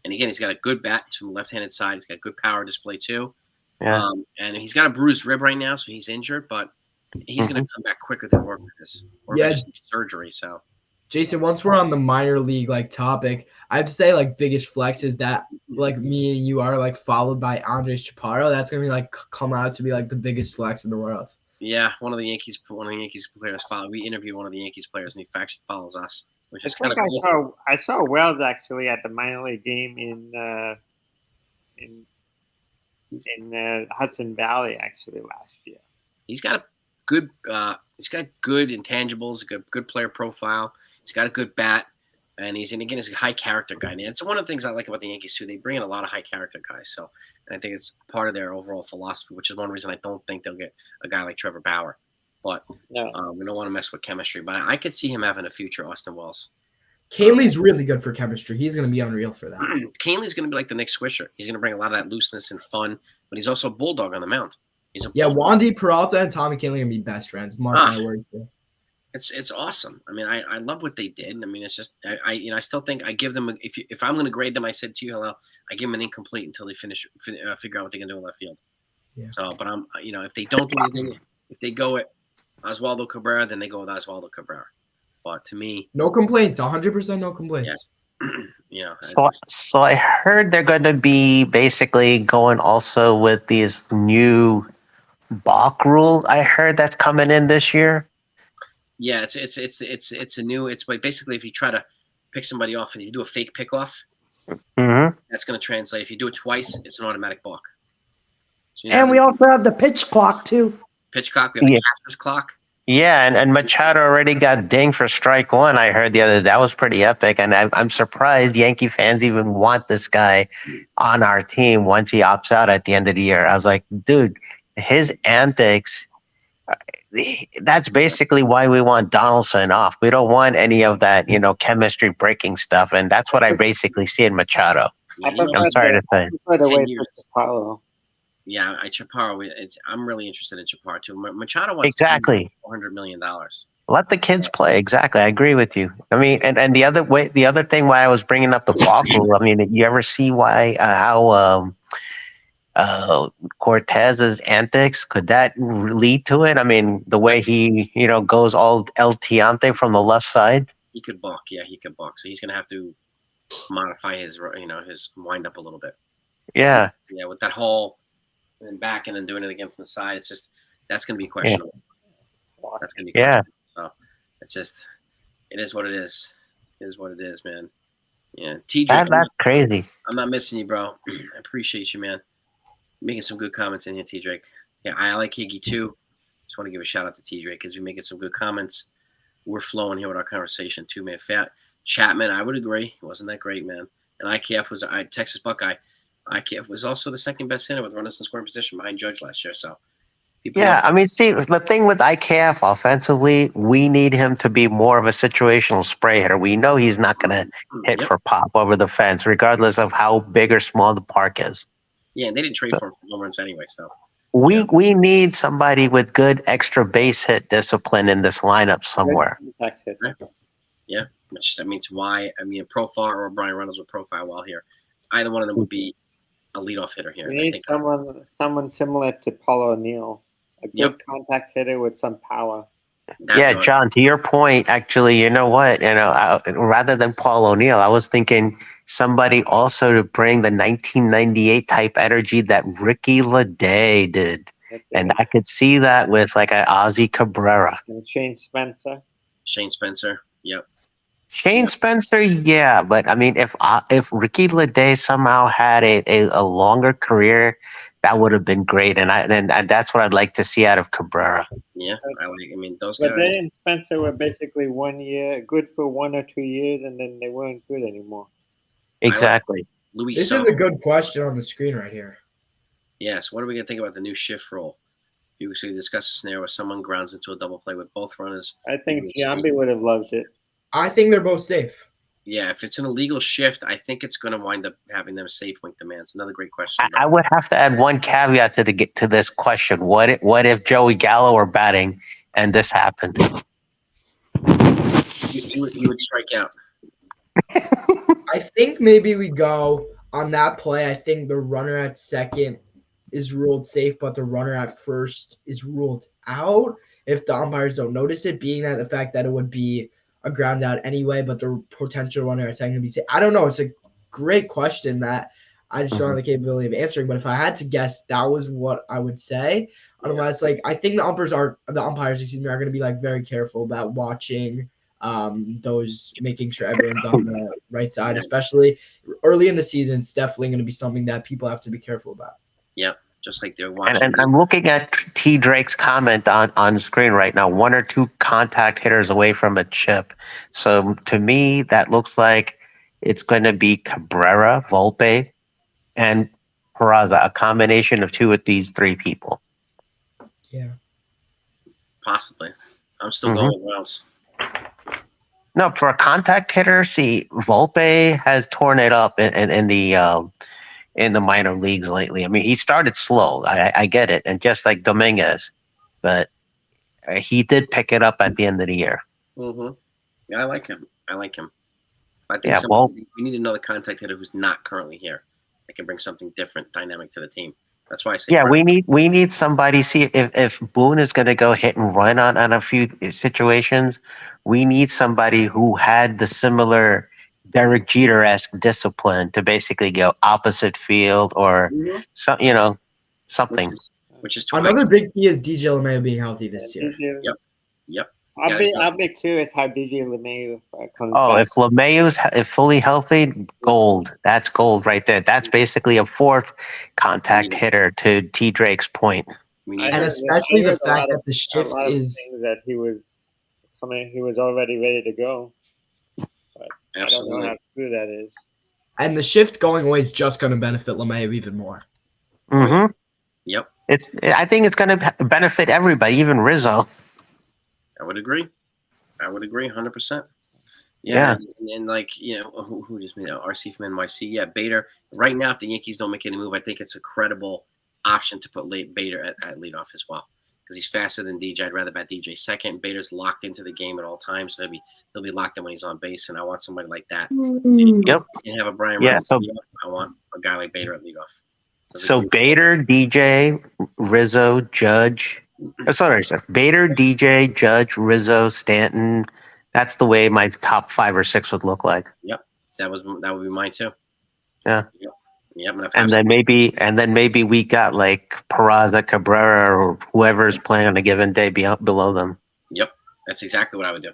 got a good bat. He's from the left-handed side. He's got good power display too. Yeah. And he's got a bruised rib right now, so he's injured, but he's going to come back quicker than Orvis. Orvis just needs surgery. So, Jason, once we're on the minor league topic, I have to say biggest flex is that me and you are followed by Andres Chaparro. That's gonna be come out to be the biggest flex in the world. Yeah, one of the Yankees players followed. We interviewed one of the Yankees players, and he actually follows us, which is kind of cool. I saw Wells actually at the minor league game in Hudson Valley actually last year. He's got a good. He's got good intangibles, good player profile. He's got a good bat, and he's a high character guy. And it's one of the things I like about the Yankees too. They bring in a lot of high character guys, so and I think it's part of their overall philosophy, which is one reason I don't think they'll get a guy like Trevor Bauer. But we don't want to mess with chemistry. But I could see him having a future, Austin Wells. Canley's really good for chemistry. He's going to be unreal for that. Canley's going to be like the next Swisher. He's going to bring a lot of that looseness and fun, but he's also a bulldog on the mound. Wandy Peralta and Tommy Canley are going to be best friends. Mark my words. It's awesome. I mean, I love what they did. I mean, it's just I still think I give them if I'm going to grade them, I said to you, hello, I give them an incomplete until they figure out what they can do in left field. Yeah. So, but I'm if they don't do anything, if they go at Oswaldo Cabrera, then they go with Oswaldo Cabrera. But to me, no complaints. 100% no complaints. Yeah. So I heard they're going to be basically going also with these new balk rule. I heard that's coming in this year. Yeah, it's a new. It's like basically if you try to pick somebody off and you do a fake pickoff, that's going to translate. If you do it twice, it's an automatic balk. So, and we also have the pitch clock too. Pitch clock. We have the catcher's clock. Yeah, and Machado already got dinged for strike one. I heard the other day. That was pretty epic, and I'm surprised Yankee fans even want this guy on our team once he opts out at the end of the year. I was like, dude, his antics. That's basically why we want Donaldson off. We don't want any of that, chemistry breaking stuff, and that's what I basically see in Machado. I'm sorry to say. Yeah, Chaparro. I'm really interested in Chaparro too. Machado wants exactly $400 million. Let the kids play. Exactly, I agree with you. I mean, and the other thing why I was bringing up the balk rule. I mean, you ever see how Cortez's antics, could that lead to it? I mean, the way he, goes all El Tiante from the left side. He could balk. Yeah, he could balk. So he's going to have to modify his, his wind up a little bit. Yeah. Yeah, with that whole and then back and then doing it again from the side. It's just, that's going to be questionable. Yeah. That's going to be questionable. So it's just, it is what it is. It is what it is, man. Yeah. TJ. That's crazy. I'm not missing you, bro. I appreciate you, man. Making some good comments in here, T. Drake. Yeah, I like Higgy too. Just want to give a shout out to T. Drake because we're making some good comments. We're flowing here with our conversation too, man. Chapman, I would agree. It wasn't that great, man. And IKF was Texas Buckeye. IKF was also the second best hitter with runners in scoring position behind Judge last year. So, I mean, see, the thing with IKF offensively, we need him to be more of a situational spray hitter. We know he's not going to hit for pop over the fence, regardless of how big or small the park is. Yeah, and they didn't trade for him for home runs anyway. So we need somebody with good extra base hit discipline in this lineup somewhere. Yeah, which means why? I mean, Profile or Brian Reynolds would profile well here. Either one of them would be a leadoff hitter here. We need someone similar to Paul O'Neill, a good contact hitter with some power. John, to your point, actually, you know what? Rather than Paul O'Neill, I was thinking somebody also to bring the 1998 type energy that Ricky LaDay did. And I could see that with like an Ozzy Cabrera. And Shane Spencer. Yep. Shane Spencer, yeah, but I mean, if Ricky Leday somehow had a longer career, that would have been great, and that's what I'd like to see out of Cabrera. Yeah, I mean, those But guys. they and Spencer were basically 1 year, good for 1 or 2 years, and then they weren't good anymore. Exactly. Louis This is a good question on the screen right here. Yes. What are we going to think about the new shift rule? You should discuss a scenario where someone grounds into a double play with both runners. I think Giambi would have loved it. I think they're both safe. Yeah, if it's an illegal shift, I think it's going to wind up having them safe wing demands. Another great question. I would have to add one caveat to this question. What if Joey Gallo were batting and this happened? You would strike out. I think maybe we go on that play. I think the runner at second is ruled safe, but the runner at first is ruled out if the umpires don't notice it, being that the fact that it would be a ground out anyway, but the potential runner at second would be safe. I don't know. It's a great question that I just don't have the capability of answering. But if I had to guess, that was what I would say. Unless, like, I think the umpires are going to be like very careful about watching those, making sure everyone's on the right side, especially early in the season. It's definitely going to be something that people have to be careful about. Yep, just like they're watching. And I'm looking at T. Drake's comment on screen right now. 1 or 2 contact hitters away from a chip. So to me, that looks like it's going to be Cabrera, Volpe, and Peraza, a combination of 2 of these 3 people. Yeah, possibly. I'm still going with Wells. No, for a contact hitter, see, Volpe has torn it up in the minor leagues lately. I mean, he started slow. I get it, and just like Dominguez, but he did pick it up at the end of the year. Mm-hmm. Yeah, I like him. I think we need another contact hitter who's not currently here that can bring something different, dynamic to the team. That's why I say. Yeah, we need somebody. See, if Boone is going to go hit and run on a few situations, we need somebody who had the similar Derek Jeter-esque discipline to basically go opposite field or something. Which is another big key is DJ LeMahieu being healthy this year. Yep. I'll be curious how DJ LeMahieu comes Oh, back. if LeMahieu's fully healthy, gold. That's gold right there. That's basically a 4th contact hitter, to T. Drake's point. And especially the fact that the shift is that he was already ready to go. But absolutely. I don't know how true that is. And the shift going away is just going to benefit LeMahieu even more. Mm-hmm. Yep. I think it's going to benefit everybody, even Rizzo. I would agree 100%. Yeah. And like, who just made RC from NYC? Yeah, Bader. Right now, if the Yankees don't make any move, I think it's a credible option to put Bader at leadoff as well, because he's faster than DJ. I'd rather bat DJ second. Bader's locked into the game at all times, so he'll be locked in when he's on base, and I want somebody like that. Yep. And have a Brian. Yeah. So I want a guy like Bader at leadoff. So Bader, DJ, Rizzo, Judge. Sorry, sir. Bader, DJ, Judge, Rizzo, Stanton. That's the way my top 5 or 6 would look like. Yep, that would be mine too. Yeah. Yep. And then maybe we got like Peraza, Cabrera, or whoever's playing on a given day below them. Yep, that's exactly what I would do.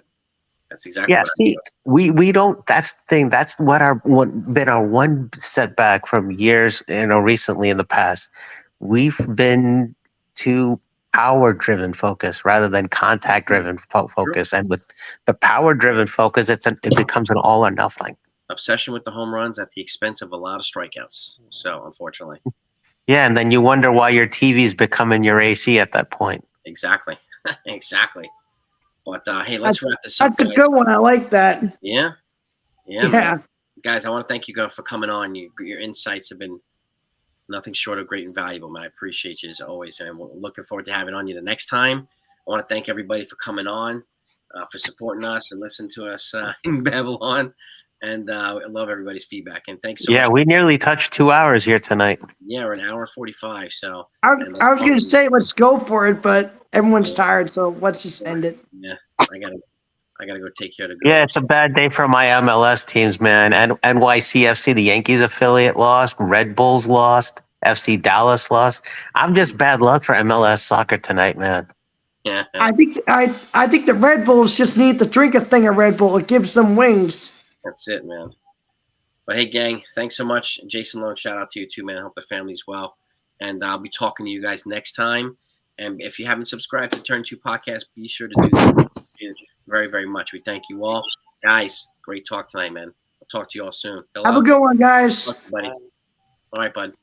We don't. That's the thing. That's been our one setback from years. Recently in the past, we've been too power-driven focus rather than contact-driven focus. And with the power-driven focus, it becomes an all or nothing. Obsession with the home runs at the expense of a lot of strikeouts. So, unfortunately. Yeah, and then you wonder why your TV's becoming your AC at that point. Exactly. Exactly. But, hey, let's wrap this up. That's a good one. I like that. Yeah. Yeah. Guys, I want to thank you guys for coming on. Your insights have been nothing short of great and valuable, man. I appreciate you as always, and we're looking forward to having on you the next time. I want to thank everybody for coming on, for supporting us and listening to us in Babylon. And I love everybody's feedback. And thanks so much. Yeah, we nearly touched 2 hours here tonight. Yeah, we're an hour and 45. So I was going to say let's go for it, but everyone's tired, so let's just end it. Yeah, I gotta go take care of the girls. Yeah, it's a bad day for my MLS teams, man. And NYCFC, the Yankees affiliate, lost. Red Bulls lost. FC Dallas lost. I'm just bad luck for MLS soccer tonight, man. Yeah. I think the Red Bulls just need to drink a thing of Red Bull. It gives them wings. That's it, man. But hey, gang, thanks so much. Jason Lone, shout out to you too, man. I hope the family's well. And I'll be talking to you guys next time. And if you haven't subscribed to Turn 2 Podcast, be sure to do that. Very, very much. We thank you all. Guys, great talk tonight, man. I'll talk to you all soon. Have a good one, guys. Buddy. All right, bud.